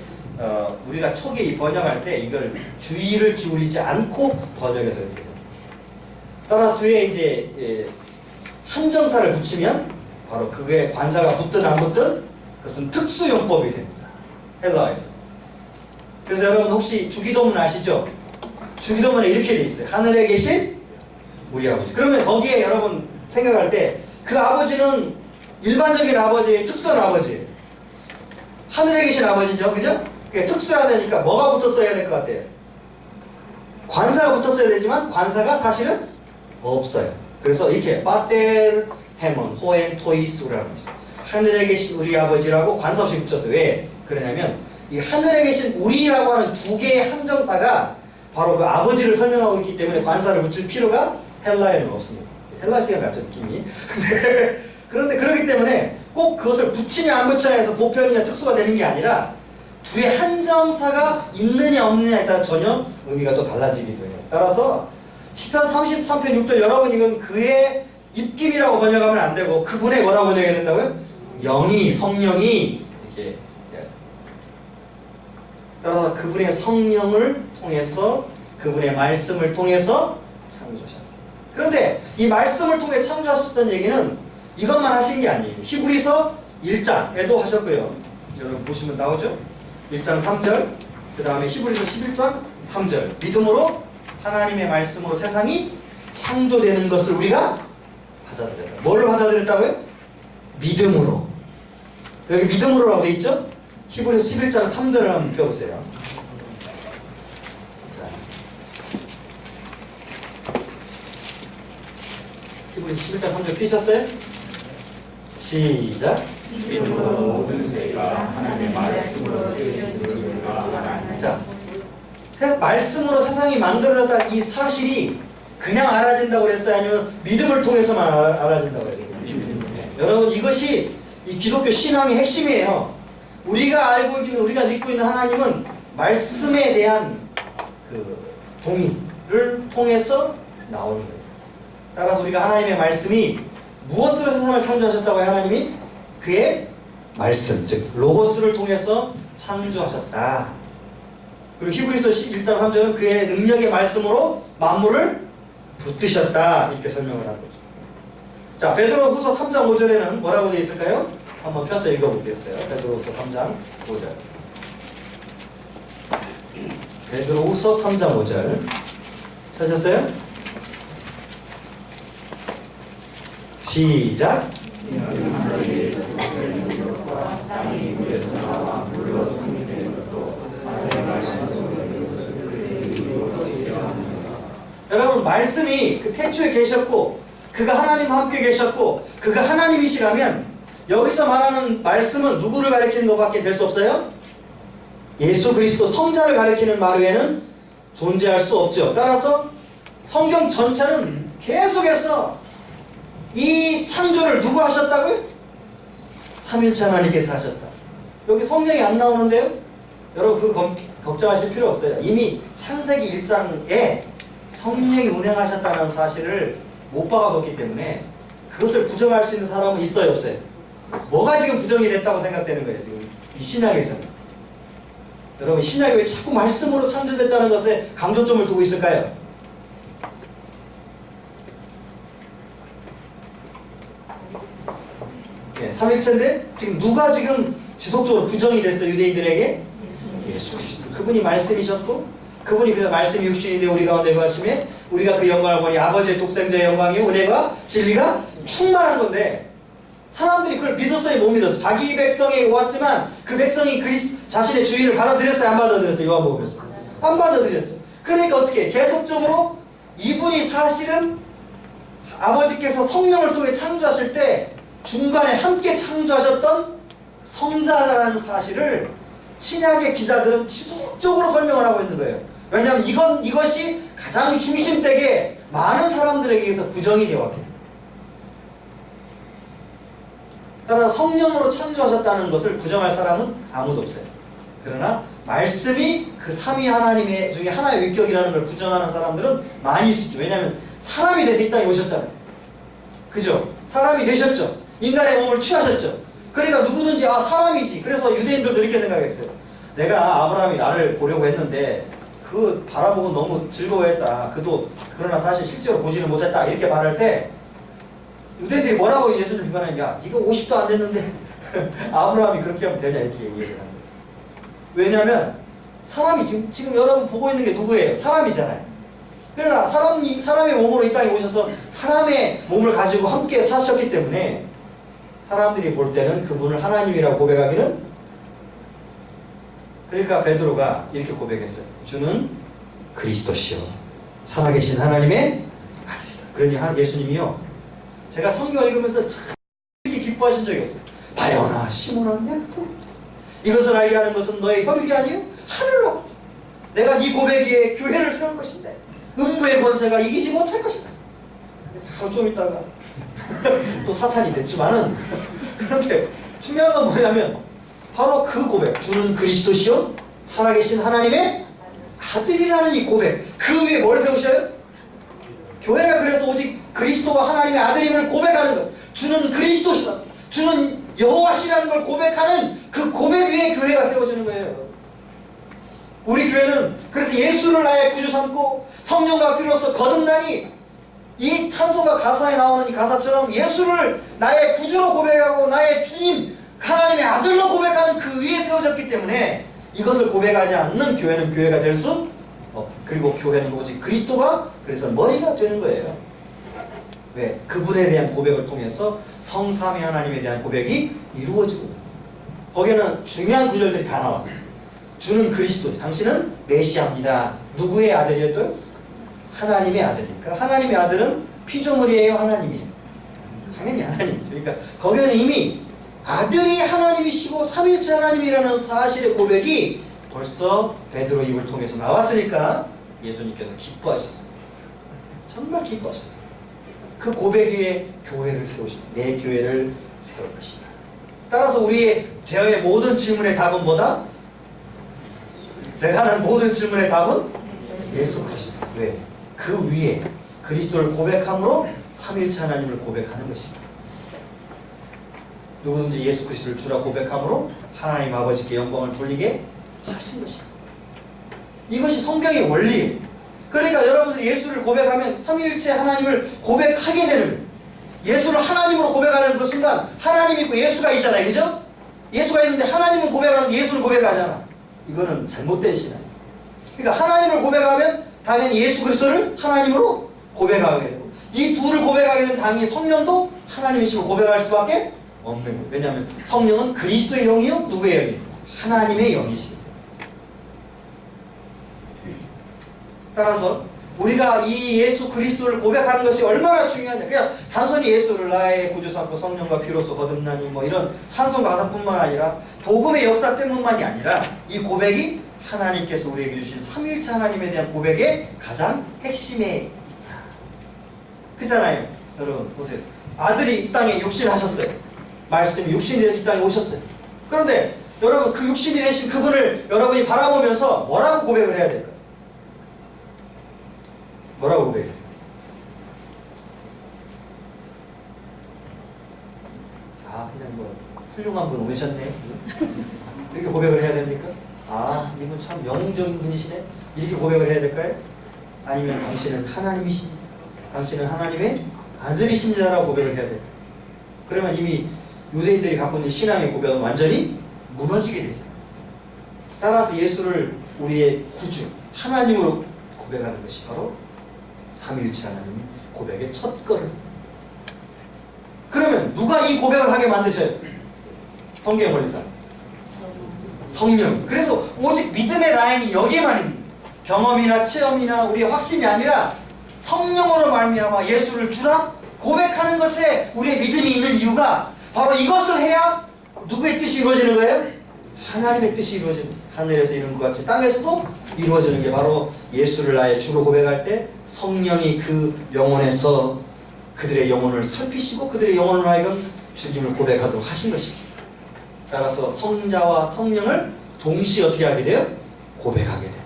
우리가 초기 번역할 때 이걸 주의를 기울이지 않고 번역해서 이렇게 돼요. 따라 뒤에 이제 한정사를 붙이면 바로 그게 관사가 붙든 안 붙든 그것은 특수용법이 됩니다. 헬라어에서. 그래서 여러분 혹시 주기도문 아시죠? 주기도문에 이렇게 돼 있어요. 하늘에 계신 우리 아버지. 그러면 거기에 여러분 생각할 때 그 아버지는 일반적인 아버지의 특수한 아버지예요. 하늘에 계신 아버지죠. 그죠? 그러니까 특수하다니까 뭐가 붙었어야 될 것 같아요? 관사가 붙었어야 되지만 관사가 사실은 없어요. 그래서 이렇게 바텔 헤몬 호엔 토이스라고 있어요. 하늘에 계신 우리 아버지라고 관사 없이 붙였어요. 왜? 그러냐면 이 하늘에 계신 우리라고 하는 두 개의 한정사가 바로 그 아버지를 설명하고 있기 때문에 관사를 붙일 필요가 헬라에는 없습니다. 헬라 시간 같죠, 느낌이. 그런데 그렇기 때문에 꼭 그것을 붙이냐 안 붙이냐 해서 보편이냐 특수가 되는 게 아니라 뒤에 한정사가 있느냐 없느냐에 따라 전혀 의미가 또 달라지기도 해요. 따라서 시편 33편 6절 여러분 이건 그의 입김이라고 번역하면 안 되고 그분의 뭐라고 번역해야 된다고요? 영이, 성령이 이렇게. 따라서 그분의 성령을 통해서 그분의 말씀을 통해서 창조하셨다. 그런데 이 말씀을 통해 창조하셨다는 얘기는 이것만 하신 게 아니에요. 히브리서 1장에도 하셨고요. 여러분 보시면 나오죠? 1장 3절, 그 다음에 히브리서 11장 3절. 믿음으로 하나님의 말씀으로 세상이 창조되는 것을 우리가 받아들였다. 뭘로 받아들였다고요? 믿음으로. 여기 믿음으로라고 돼 있죠? 히브리서 11장 3절을 한번 펴보세요. 히브리서 11장 3절 피셨어요? 시작. 믿음으로 모든 세가 하나님의 말씀으로 세워지리라. 자, 말씀으로 세상이 만들어졌다 이 사실이 그냥 알아진다고 그랬어요? 아니면 믿음을 통해서만 알아진다고 그랬어요? 여러분 이것이 이 기독교 신앙의 핵심이에요. 우리가 알고 있는, 우리가 믿고 있는 하나님은 말씀에 대한 그 동의를 통해서 나오는 거예요. 따라서 우리가 하나님의 말씀이 무엇으로 세상을 창조하셨다고요? 하나님이 그의 말씀, 즉 로고스를 통해서 창조하셨다. 그리고 히브리서 1장 3절은 그의 능력의 말씀으로 만물을 붙드셨다 이렇게 설명을 한 거죠. 자, 베드로후서 3장 5절에는 뭐라고 되어 있을까요? 한번 펴서 읽어보겠어요. 베드로후서 3장 5절. 베드로후서 3장 5절. 찾았어요? 시작. 여러분 말씀이 그 태초에 계셨고 그가 하나님과 함께 계셨고 그가 하나님이시라면 여기서 말하는 말씀은 누구를 가리키는 것밖에 될 수 없어요? 예수 그리스도 성자를 가리키는 말 외에는 존재할 수 없죠. 따라서 성경 전체는 계속해서 이 창조를 누구 하셨다고요? 삼일체 하나님께서 하셨다. 여기 성경이 안 나오는데요? 여러분 그거 걱정하실 필요 없어요. 이미 창세기 1장에 성령이 운행하셨다는 사실을 못 박아뒀기 때문에 그것을 부정할 수 있는 사람은 있어요, 없어요? 뭐가 지금 부정이 됐다고 생각되는 거예요, 지금 이 신약에서는. 여러분 신약이 왜 자꾸 말씀으로 창조됐다는 것에 강조점을 두고 있을까요? 네, 삼일체인데 지금 누가 지금 지속적으로 부정이 됐어요, 유대인들에게? 예수 그리스도. 그분이 말씀이셨고 그분이 그래서 말씀이 육신이 되어 우리 가운데 거하심에 우리가 그 영광을 보니 아버지의 독생자의 영광이요 은혜가 진리가 충만한 건데 사람들이 그걸 믿었어요, 못 믿었어요? 자기 백성에게 왔지만 그 백성이 자신의 주의를 받아들였어요, 안 받아들였어요? 요한복음에서 안 받아들였죠. 그러니까 어떻게 계속적으로 이분이 사실은 아버지께서 성령을 통해 창조하실 때 중간에 함께 창조하셨던 성자라는 사실을 신약의 기자들은 지속적으로 설명을 하고 있는 거예요. 왜냐하면 이것이 가장 중심되게 많은 사람들에게 의해서 부정이 되어왔기 때문에. 따라서 성령으로 창조하셨다는 것을 부정할 사람은 아무도 없어요. 그러나 말씀이 그 삼위 하나님의 중에 하나의 위격이라는 걸 부정하는 사람들은 많이 있죠. 왜냐하면 사람이 돼서 이 땅에 오셨잖아요. 그죠? 사람이 되셨죠. 인간의 몸을 취하셨죠. 그러니까 누구든지 사람이지. 그래서 유대인들도 이렇게 생각했어요. 내가 아브라함이 나를 보려고 했는데 그 바라보고 너무 즐거워했다. 그러나 사실 실제로 보지는 못했다. 이렇게 말할 때 유대인들이 뭐라고 예수를 비판하냐? 야, 네가 50도 안 됐는데 아브라함이 그렇게 하면 되냐? 이렇게 얘기를 하는 거예요. 왜냐하면 사람이 지금 여러분 보고 있는 게 누구예요? 사람이잖아요. 그러나 사람의 몸으로 이 땅에 오셔서 사람의 몸을 가지고 함께 사셨기 때문에 사람들이 볼 때는 그분을 하나님이라고 고백하기는, 그러니까 베드로가 이렇게 고백했어요. 주는 그리스도시요 살아계신 하나님의 아들이다. 그러니 예수님이요, 제가 성경 읽으면서 참 이렇게 기뻐하신 적이 없어요. 바요나 시몬아 내가 이것을 알게 하는 것은 너의 혈육이 아니요 하늘로 내가 네 고백 위에 교회를 세울 것인데 음부의 권세가 이기지 못할 것이다. 바로 좀 있다가 또 사탄이 됐지만은 그런데 중요한 건 뭐냐면 바로 그 고백, 주는 그리스도시요 살아계신 하나님의 아들이라는 이 고백, 그 위에 뭘 세우셔요? 교회가 그래서 오직 그리스도가 하나님의 아들임을 고백하는 것, 주는 그리스도시다, 주는 여호와시라는 걸 고백하는 그 고백 위에 교회가 세워지는 거예요. 우리 교회는 그래서 예수를 나의 구주 삼고 성령과 피로써 거듭나니, 이 찬송가 가사에 나오는 이 가사처럼 예수를 나의 구주로 고백하고 나의 주님 하나님의 아들로 고백하는 그 위에 세워졌기 때문에 이것을 고백하지 않는 교회는 교회가 될 수 없고, 그리고 교회는 오직 그리스도가 그래서 머리가 되는 거예요. 왜? 그분에 대한 고백을 통해서 성삼위 하나님에 대한 고백이 이루어지고, 거기에는 중요한 구절들이 다 나왔어요. 주는 그리스도, 당신은 메시아입니다. 누구의 아들이었어요? 하나님의 아들이니까. 하나님의 아들은 피조물이에요, 하나님이에요? 당연히 하나님이죠. 그러니까 거기에는 이미 아들이 하나님이시고 삼일체 하나님이라는 사실의 고백이 벌써 베드로 입을 통해서 나왔으니까 예수님께서 기뻐하셨어요. 정말 기뻐하셨어요. 그 고백 위에 교회를 세우시다. 내 교회를 세울 것이다. 따라서 제의 모든 질문의 답은 뭐다? 제가 하는 모든 질문의 답은 예수 그리스도. 왜? 그 위에 그리스도를 고백함으로 삼일체 하나님을 고백하는 것입니다. 누구든지 예수 그리스도를 주라 고백함으로 하나님 아버지께 영광을 돌리게 하신 것입니다. 이것이 성경의 원리예요. 그러니까 여러분들이 예수를 고백하면 삼위일체 하나님을 고백하게 되는 거예요. 예수를 하나님으로 고백하는 그 순간 하나님이 있고 예수가 있잖아요. 그죠? 예수가 있는데 하나님은 고백하는데 예수를 고백하잖아. 이거는 잘못된 신앙이에요. 그러니까 하나님을 고백하면 당연히 예수 그리스도를 하나님으로 고백하게 되고, 이 둘을 고백하게 되면 당연히 성령도 하나님이심을 고백할 수밖에 없는 거예요. 왜냐하면 성령은 그리스도의 영이요 누구의 영이에요? 하나님의 영이십니다. 따라서 우리가 이 예수 그리스도를 고백하는 것이 얼마나 중요하냐. 그냥 단순히 예수를 나의 구주 삼고 성령과 피로써 거듭나니 뭐 이런 찬송 가사뿐만 아니라 복음의 역사 때문만이 아니라 이 고백이 하나님께서 우리에게 주신 삼위일체 하나님에 대한 고백의 가장 핵심에 있다. 그잖아요. 여러분 보세요. 아들이 이 땅에 육신하셨어요. 말씀이 육신이 돼서 이 땅에 오셨어요. 그런데 여러분 그 육신이 되신 그분을 여러분이 바라보면서 뭐라고 고백을 해야 될까요? 뭐라고 고백해요? 아 그냥 뭐 훌륭한 분 오셨네 이렇게 고백을 해야 됩니까? 아 이분 참 영웅적인 분이시네 이렇게 고백을 해야 될까요? 아니면 당신은 하나님이십니다. 당신은 하나님의 아들이십니다라고 고백을 해야 될까요? 그러면 이미 유대인들이 갖고 있는 신앙의 고백은 완전히 무너지게 되죠. 따라서 예수를 우리의 구주 하나님으로 고백하는 것이 바로 삼위일체 하나님 고백의 첫 걸음. 그러면 누가 이 고백을 하게 만드셔요? 성경의 권리사 성령. 그래서 오직 믿음의 라인이 여기에만 있는 경험이나 체험이나 우리의 확신이 아니라 성령으로 말미암아 예수를 주라 고백하는 것에 우리의 믿음이 있는 이유가 바로 이것을 해야 누구의 뜻이 이루어지는 거예요? 하나님의 뜻이 이루어지는, 하늘에서 이룬 것 같이 땅에서도 이루어지는 게 바로 예수를 나의 주로 고백할 때 성령이 그 영혼에서 그들의 영혼을 살피시고 그들의 영혼을 하여금 주님을 고백하도록 하신 것입니다. 따라서 성자와 성령을 동시에 어떻게 하게 돼요? 고백하게 돼요.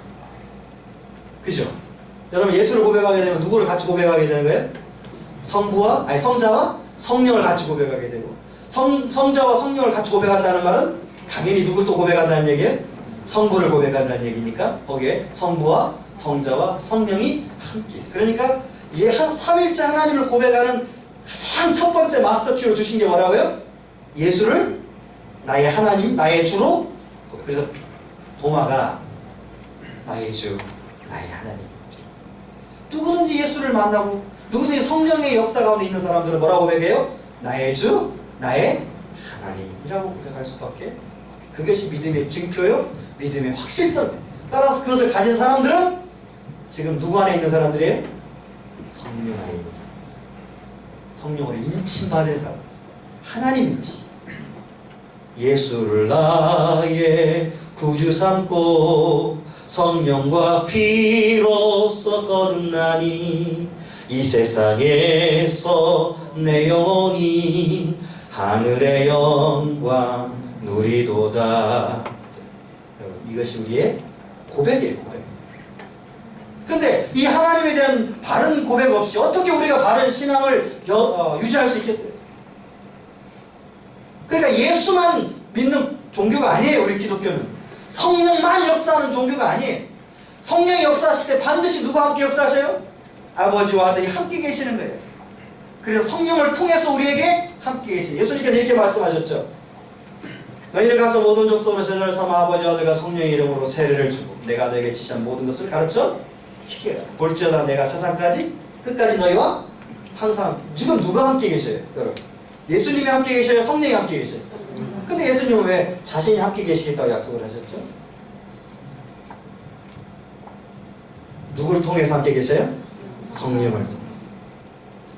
그죠? 여러분 예수를 고백하게 되면 누구를 같이 고백하게 되는 거예요? 성자와 성령을 같이 고백하게 되고 성자와 성령을 같이 고백한다는 말은 당연히 누굴 또 고백한다는 얘기예요? 성부를 고백한다는 얘기니까 거기에 성부와 성자와 성령이 함께 있어요. 그러니까 이 삼위일체 하나님을 고백하는 가장 첫 번째 마스터키로 주신 게 뭐라고요? 예수를 나의 하나님, 나의 주로. 그래서 도마가 나의 주, 나의 하나님. 누구든지 예수를 만나고 누구든지 성령의 역사 가운데 있는 사람들은 뭐라고 고백해요? 나의 주, 나의 하나님이라고 고백할 수밖에. 그것이 믿음의 증표요, 믿음의 확실성. 따라서 그것을 가진 사람들은 지금 누구 안에 있는 사람들이에요? 성령 안에 있는 사람. 성령으로 인침받은 사람. 하나님인 것이. 예수를 나의 구주 삼고 성령과 피로써 거듭나니 이 세상에서 내 영혼이 하늘의 영광 누리도다. 이것이 우리의 고백이에요. 고백. 근데 이 하나님에 대한 바른 고백 없이 어떻게 우리가 바른 신앙을 유지할 수 있겠어요? 그러니까 예수만 믿는 종교가 아니에요. 우리 기독교는 성령만 역사하는 종교가 아니에요. 성령이 역사하실 때 반드시 누가 함께 역사하셔요? 아버지와 아들이 함께 계시는 거예요. 그래서 성령을 통해서 우리에게 함께 계시는, 예수님께서 이렇게 말씀하셨죠. 너희는 가서 모든 족속으로 제자를 삼아 아버지와 아들과 성령의 이름으로 세례를 주고 내가 너에게 지시한 모든 것을 가르쳐 지켜라. 볼지어다 내가 세상까지 끝까지 너희와 항상. 지금 누가 함께 계셔요? 여러분, 예수님이 함께 계셔요? 성령이 함께 계셔요? 근데 예수님은 왜 자신이 함께 계시겠다고 약속을 하셨죠? 누구를 통해서 함께 계셔요? 성령을 통해서.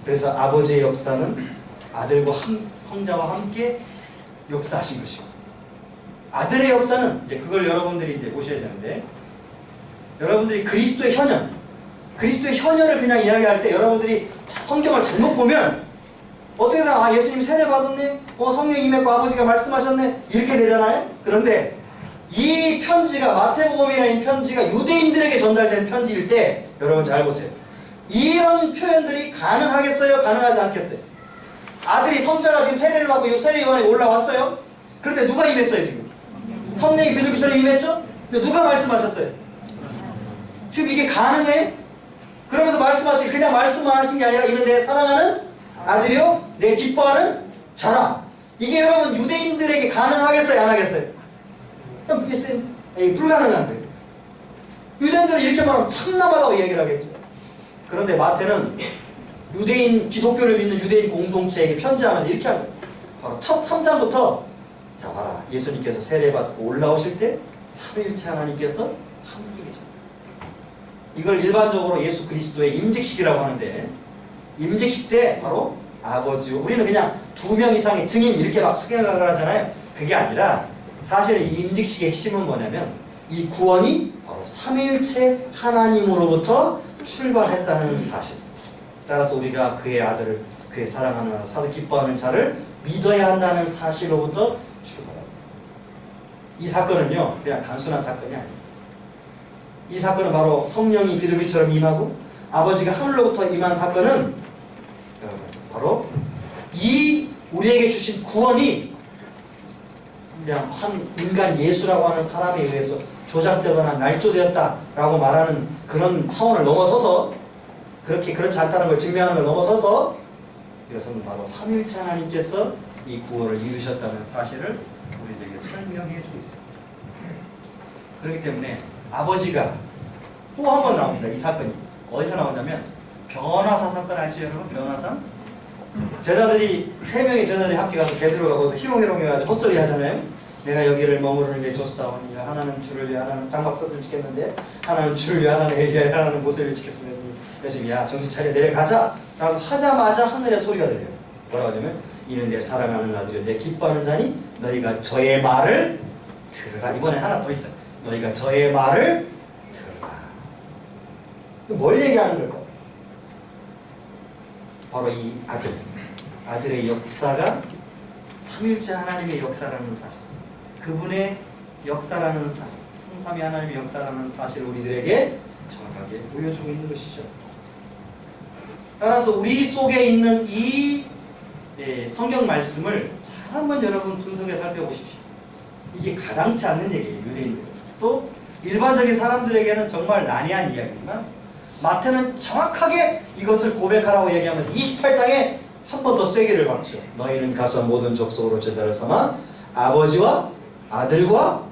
그래서 아버지의 역사는 아들과 성자와 함께 역사하신 것이고, 아들의 역사는 이제 그걸 여러분들이 이제 보셔야 되는데, 여러분들이 그리스도의 현현을 그냥 이야기할 때 여러분들이 성경을 잘못 보면 어떻게 생각? 예수님 세례 받았네? 성령 임했고 아버지가 말씀하셨네? 이렇게 되잖아요? 그런데 이 편지가, 마태복음이라는 편지가 유대인들에게 전달된 편지일 때 여러분 잘 보세요. 이런 표현들이 가능하겠어요? 가능하지 않겠어요? 아들이, 성자가 지금 세례를 받고 세례 요한에 올라왔어요? 그런데 누가 임했어요 지금? 성령이 비둘기처럼 임했죠? 근데 누가 말씀하셨어요? 지금 이게 가능해? 그러면서 말씀하신, 그냥 말씀만 하신 게 아니라 이는 내 사랑하는 아들이요 내 기뻐하는 자라. 이게 여러분 유대인들에게 가능하겠어요? 안 하겠어요? 불가능한 거예요. 유대인들은 이렇게 말하면 참남하다고 얘기를 하겠죠. 그런데 마태는 유대인 기독교를 믿는 유대인 공동체에게 편지하면서 이렇게 합니다. 바로 첫 3장부터 자 봐라 예수님께서 세례받고 올라오실 때 삼위일체 하나님께서 함께 계셨다. 이걸 일반적으로 예수 그리스도의 임직식이라고 하는데 임직식 때 바로 아버지와 우리는 그냥 2명 이상의 증인 이렇게 막 생각을 하잖아요. 그게 아니라 사실 이 임직식의 핵심은 뭐냐면 이 구원이 바로 삼위일체 하나님으로부터 출발했다는 사실. 따라서 우리가 그의 아들을 그의 사랑하는 사도 기뻐하는 자를 믿어야 한다는 사실로부터 출발합니다. 이 사건은요 그냥 단순한 사건이 아닙니다. 이 사건은 바로 성령이 비둘기처럼 임하고 아버지가 하늘로부터 임한 사건은 바로 이 우리에게 주신 구원이 그냥 한 인간 예수라고 하는 사람에 의해서 조작되거나 날조되었다라고 말하는 그런 차원을 넘어서서 그렇지 않다는 걸 증명하는 걸 넘어서서 이것은 바로 삼위일체 하나님께서 이 구원을 이루셨다는 사실을 우리에게 설명해 주고 있습니다. 그렇기 때문에 아버지가 또 한 번 나옵니다. 이 사건이 어디서 나오냐면 변화사 사건 아시죠 여러분? 변화사? 제자들이 3명의 제자들이 함께 가서 베드로가 거기서 희롱희롱 해가지고 헛소리 하잖아요. 내가 여기를 머무르는 게 좋사오니 하나는 주를 위해 하나는 장막섯을 지켰는데 하나는 주를 위해 하나는 엘리야 하나는 모세를 지켰습니다. 그래서 야 정신 차려 내려가자 라고 하자마자 하늘에 소리가 들려요. 뭐라고 하냐면 이는 내 사랑하는 아들이요 내 기뻐하는 자니 너희가 저의 말을 들으라. 이번에 하나 더 있어요. 너희가 저의 말을 들으라. 뭘 얘기하는 걸까? 바로 이 아들의 역사가 삼위일체 하나님의 역사라는 사실, 그분의 역사라는 사실, 성삼위 하나님의 역사라는 사실을 우리들에게 정확하게 보여주고 있는 것이죠. 따라서 우리 속에 있는 이 성경 말씀을 잘 한번 여러분 분석해 살펴보십시오. 이게 가당치 않는 얘기예요. 유대인들 또 일반적인 사람들에게는 정말 난해한 이야기지만 마태는 정확하게 이것을 고백하라고 얘기하면서 28장에 한 번 더 쐐기를 박죠. 너희는 가서 모든 족속으로 제자를 삼아 아버지와 아들과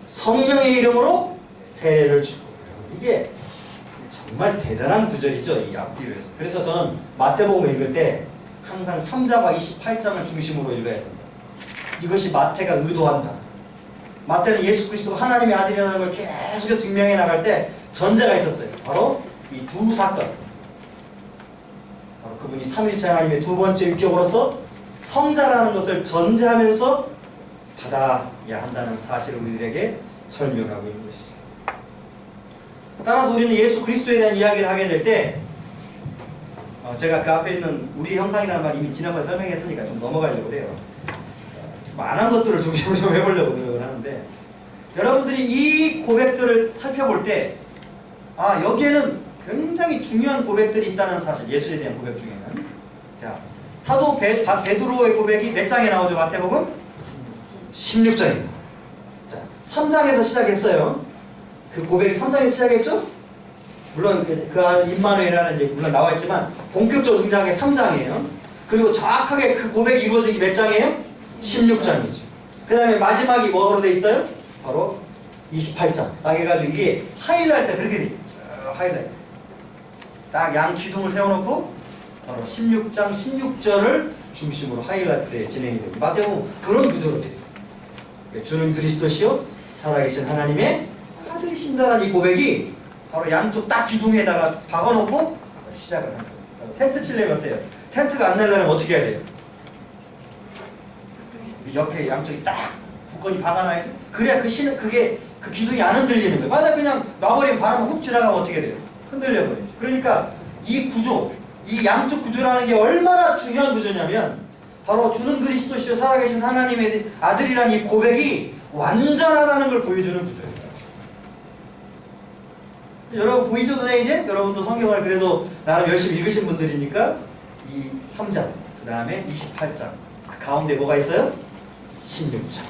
성령의 이름으로 세례를 주고. 이게 정말 대단한 구절이죠. 이 앞뒤로 해서. 그래서 저는 마태복음 읽을 때 항상 3장과 28장을 중심으로 읽어야 된다. 이것이 마태가 의도한다. 마태는 예수 그리스도가 하나님의 아들이라는 걸 계속 증명해 나갈 때 전제가 있었어요. 바로 이 두 사건. 바로 그분이 삼위일체 하나님의 두 번째 위격으로서 성자라는 것을 전제하면서 받아야 한다는 사실을 우리들에게 설명하고 있는 것이죠. 따라서 우리는 예수 그리스도에 대한 이야기를 하게 될 때 제가 그 앞에 있는 우리 형상이라는 말 이미 지난번에 설명했으니까 좀 넘어가려고 해요. 많은 것들을 중심으로 좀 해보려고 노력을 하는데 여러분들이 이 고백들을 살펴볼 때 여기에는 굉장히 중요한 고백들이 있다는 사실, 예수에 대한 고백 중에는. 자, 사도 베드로의 고백이 몇 장에 나오죠? 마태복음? 16장입니다. 자, 3장에서 시작했어요. 그 고백이 3장에서 시작했죠? 물론 그 임마누엘이라는 게 물론 나와있지만 본격적으로 등장한 게 3장이에요. 그리고 정확하게 그 고백이 이루어진 게 몇 장이에요? 16장이죠. 그 다음에 마지막이 뭐로 돼 있어요? 바로 28장. 딱 해가지고 이게 하이라이트가 그렇게 돼 있어요. 하이라이트. 딱 양 기둥을 세워놓고 바로 16장 16절을 중심으로 하이라이트에 진행이 됩니다. 마태복음 그런 구조로 되어 있어요. 주는 그리스도시요 살아계신 하나님의 아들이신다는 이 고백이 바로 양쪽 딱 기둥에다가 박아놓고 시작을 합니다. 텐트 칠려면 어때요? 텐트가 안 날려면 어떻게 해야 돼요? 옆에 양쪽이 딱 굳건히 박아놔야죠. 그래야 그 기둥이 안 흔들리는 거예요. 만약 그냥 놔버리면 바람이 훅 지나가면 어떻게 돼요? 흔들려버리죠. 그러니까 이 구조, 이 양쪽 구조라는 게 얼마나 중요한 구조냐면 바로 주는 그리스도시요 살아계신 하나님의 아들이라는 이 고백이 완전하다는 걸 보여주는 구조예요. 여러분 보이죠? 눈에 이제? 여러분도 성경을 그래도 나름 열심히 읽으신 분들이니까 이 3장, 그 다음에 28장, 그 가운데 뭐가 있어요? 16장.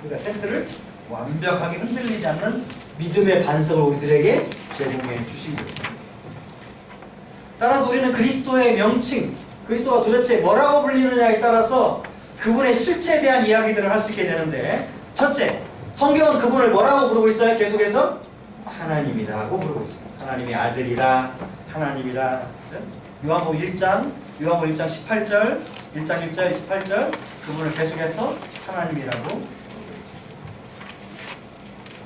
그러니까 텐트를 완벽하게 흔들리지 않는 믿음의 반석을 우리들에게 제공해 주신 거예요. 따라서 우리는 그리스도의 명칭, 그리스도가 도대체 뭐라고 불리느냐에 따라서 그분의 실체에 대한 이야기들을 할 수 있게 되는데, 첫째, 성경은 그분을 뭐라고 부르고 있어요? 계속해서 하나님이라고 부르고 있어요. 하나님의 아들이라, 하나님이라. 그죠? 요한복음 1장 18절, 1장 1절, 28절 그분을 계속해서 하나님이라고,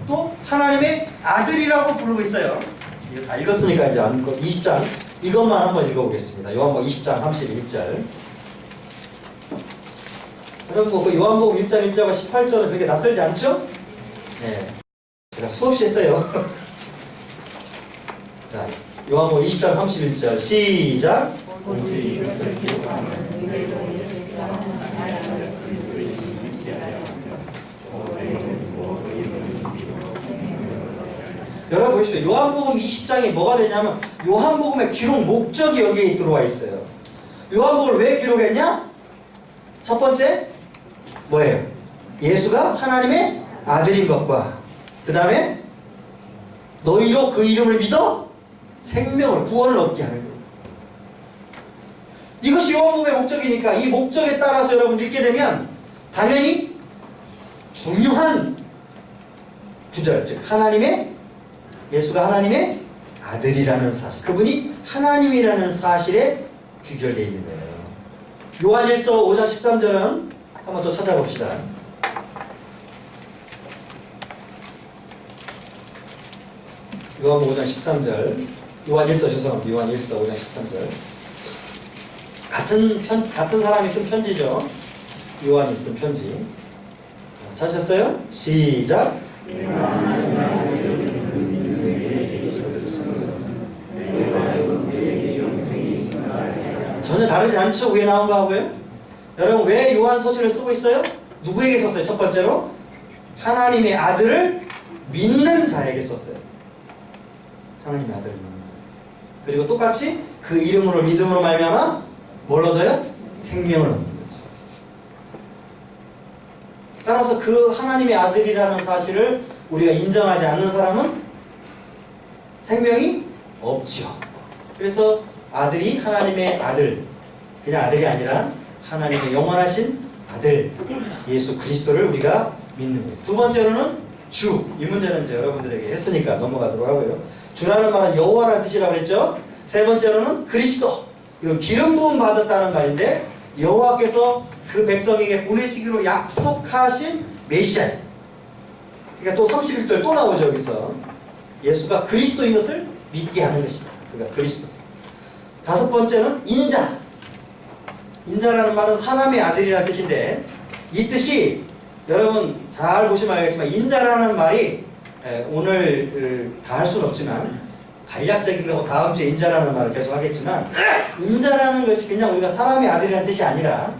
또 하나님의 아들이라고 부르고 있어요. 이거 다 읽었으니까 이제 안 20장 이것만 한번 읽어보겠습니다. 요한복음 20장 31절. 여러분 그 요한복음 1장 1절과 18절은 그렇게 낯설지 않죠? 네, 제가 수없이 했어요. 자, 요한복음 20장 31절 시작. 오직 이것을 기록하면 우리로 예수께서 하나님의 진수를 믿게 하여 여러분 보십시오. 요한복음 20장이 뭐가 되냐면 요한복음의 기록 목적이 여기에 들어와 있어요. 요한복음을 왜 기록했냐? 첫 번째 뭐예요? 예수가 하나님의 아들인 것과 그 다음에 너희로 그 이름을 믿어 생명을 구원을 얻게 하는 거예요. 이것이 요한복음의 목적이니까 이 목적에 따라서 여러분 읽게 되면 당연히 중요한 구절, 즉 예수가 하나님의 아들이라는 사실, 그분이 하나님이라는 사실에 귀결되어 있는 거예요. 요한일서 5장 13절은 한번 더 찾아봅시다. 요한복음 5장 13절, 요한일서 5장 13절. 같은 사람이 쓴 편지죠. 요한이 쓴 편지. 찾으셨어요? 시작. 전혀 다르지 않죠? 위에 나온 거하고요. 여러분 왜 요한 서신을 쓰고 있어요? 누구에게 썼어요? 첫 번째로 하나님의 아들을 믿는 자에게 썼어요. 하나님의 아들을 믿는 자. 그리고 똑같이 그 이름으로 믿음으로 말미암아 뭘 얻어요? 생명을 얻는 거죠. 따라서 그 하나님의 아들이라는 사실을 우리가 인정하지 않는 사람은 생명이 없지요. 그래서 아들이 하나님의 아들, 그냥 아들이 아니라 하나님의 영원하신 아들 예수 그리스도를 우리가 믿는 거예요. 두 번째로는 주. 이 문제는 이제 여러분들에게 했으니까 넘어가도록 하고요. 주라는 말은 여호와라는 뜻이라고 그랬죠. 세 번째로는 그리스도. 이건 기름 부음 받았다는 말인데 여호와께서 그 백성에게 보내시기로 약속하신 메시아. 그러니까 또 31절 또 나오죠. 여기서 예수가 그리스도인 것을 믿게 하는 것이다. 그가 그리스도. 다섯 번째는 인자. 인자라는 말은 사람의 아들이라는 뜻인데 이 뜻이 여러분 잘 보시면 알겠지만 인자라는 말이 오늘 다 할 수는 없지만 간략적인 거 다음 주에 인자라는 말을 계속 하겠지만 인자라는 것이 그냥 우리가 사람의 아들이라는 뜻이 아니라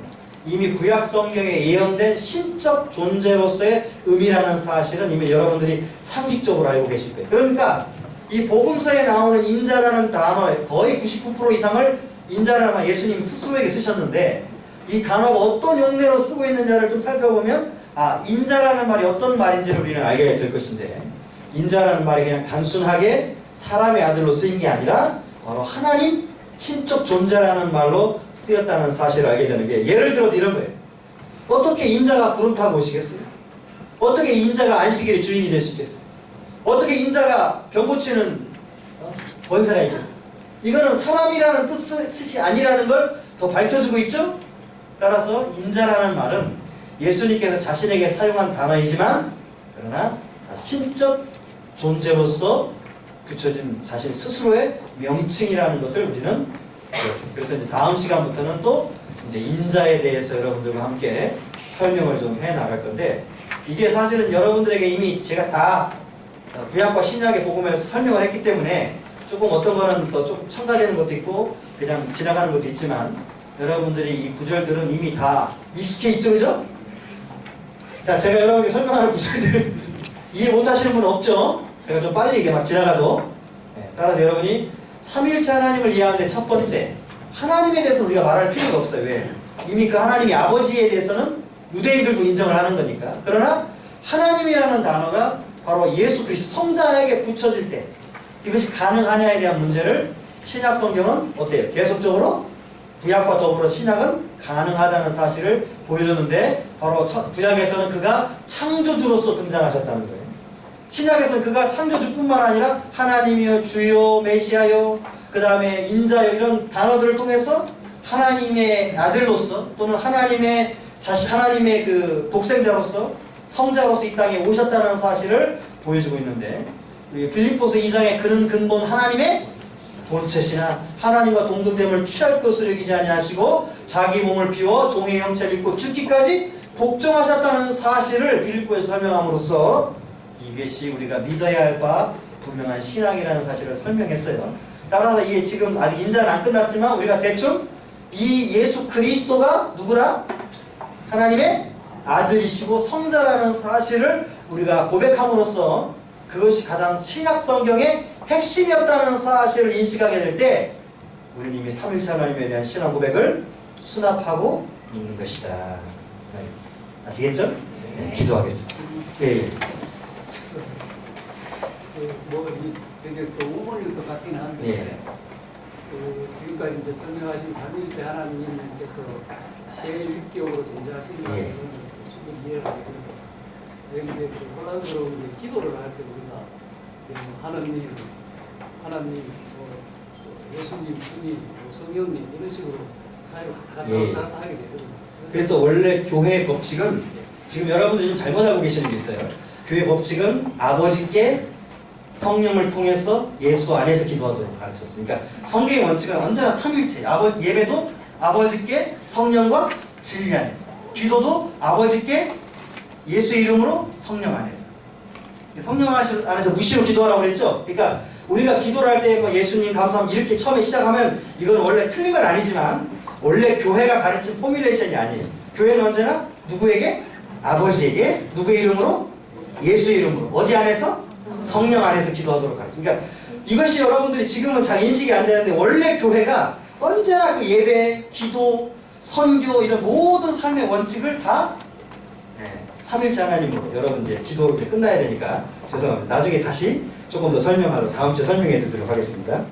이미 구약 성경에 예언된 신적 존재로서의 의미라는 사실은 이미 여러분들이 상식적으로 알고 계실 거예요. 그러니까 이 복음서에 나오는 인자라는 단어의 거의 99% 이상을 인자라는 말 예수님 스스로에게 쓰셨는데 이 단어가 어떤 용례로 쓰고 있느냐를 좀 살펴보면 인자라는 말이 어떤 말인지를 우리는 알게 될 것인데 인자라는 말이 그냥 단순하게 사람의 아들로 쓰인 게 아니라 바로 하나님 신적 존재라는 말로 쓰였다는 사실을 알게 되는 게 예를 들어서 이런 거예요. 어떻게 인자가 구름 타고 오시겠어요? 어떻게 인자가 안식일의 주인이 될 수 있겠어요? 어떻게 인자가 병 고치는 권세가 있겠어요? 이거는 사람이라는 뜻이 아니라는 걸 더 밝혀주고 있죠? 따라서 인자라는 말은 예수님께서 자신에게 사용한 단어이지만 그러나 신적 존재로서 붙여진 자신 스스로의 명칭이라는 것을 우리는 그래서 이제 다음 시간부터는 또 이제 인자에 대해서 여러분들과 함께 설명을 좀 해 나갈 건데 이게 사실은 여러분들에게 이미 제가 다 구약과 신약의 복음에서 설명을 했기 때문에 조금 어떤 거는 더 좀 첨가되는 것도 있고 그냥 지나가는 것도 있지만 여러분들이 이 구절들은 이미 다 익숙해 있죠, 그죠? 자, 제가 여러분께 설명하는 구절들 이해 못하시는 분은 없죠? 제가 좀 빨리 이게 막 지나가도 따라서 여러분이 삼위일체 하나님을 이해하는데 첫 번째 하나님에 대해서 우리가 말할 필요가 없어요. 왜? 이미 그 하나님이 아버지에 대해서는 유대인들도 인정을 하는 거니까. 그러나 하나님이라는 단어가 바로 예수 그리스도 성자에게 붙여질 때 이것이 가능하냐에 대한 문제를 신약 성경은 어때요? 계속적으로 구약과 더불어 신약은 가능하다는 사실을 보여줬는데 바로 구약에서는 그가 창조주로서 등장하셨다는 거예요. 신약에서는 그가 창조주뿐만 아니라 하나님이요 주요 메시아요 그 그 다음에 인자요 이런 단어들을 통해서 하나님의 아들로서 또는 하나님의 하나님의 그 독생자로서 성자로서 이 땅에 오셨다는 사실을 보여주고 있는데, 우리 빌립보서 2장에 그는 근본 하나님의 본체시나 하나님과 동등됨을 취할 것을 여기지 아니하시고 자기 몸을 비워 종의 형체를 입고 죽기까지 복종하셨다는 사실을 빌립보에서 설명함으로써 이것이 우리가 믿어야 할 바 분명한 신앙이라는 사실을 설명했어요. 따라서 이게 지금 아직 인자는 안 끝났지만 우리가 대충 이 예수 그리스도가 누구라? 하나님의 아들이시고 성자라는 사실을 우리가 고백함으로써 그것이 가장 신약 성경의 핵심이었다는 사실을 인식하게 될 때 우리는 이미 삼일체 하나님에 대한 신앙 고백을 수납하고 있는 것이다. 네. 아시겠죠? 네, 기도하겠습니다. 네. 굉장히 또 우문일 것 같긴 한데, 예. 지금까지 이제 설명하신 삼일체 하나님께서 제1개월로 존재하시는 것은 예. 충분히 이해가 됩니다. 이제 혼란스러운 기도를 할 때 우리가 하나님, 예수님, 주님, 성령님 이런 식으로 사이로 왔다 갔다 하게 되거든요. 그래서 원래 교회의 법칙은 지금 여러분들이 좀 잘못 알고 계시는 게 있어요. 교회 법칙은 아버지께 성령을 통해서 예수 안에서 기도하도록 가르쳤습니다. 그러니까 성경의 원칙은 언제나 삼일체. 예배도 아버지께 성령과 진리 안에서, 기도도 아버지께 예수의 이름으로 성령 안에서. 성령 안에서 무시로 기도하라고 그랬죠. 그러니까 우리가 기도를 할 때 예수님 감사합니다 이렇게 처음에 시작하면 이건 원래 틀린 건 아니지만 원래 교회가 가르친 포뮬레이션이 아니에요. 교회는 언제나 누구에게? 아버지에게. 누구의 이름으로? 예수의 이름으로. 어디 안에서? 성령 안에서 기도하도록 가르쳐. 그러니까 이것이 여러분들이 지금은 잘 인식이 안 되는데 원래 교회가 언제나 그 예배, 기도, 선교 이런 모든 삶의 원칙을 다 삼일체 하나님으로 여러분들 기도로 끝나야 되니까 죄송합니다. 나중에 다시 조금 더 설명하러 다음 주에 설명해 드리도록 하겠습니다.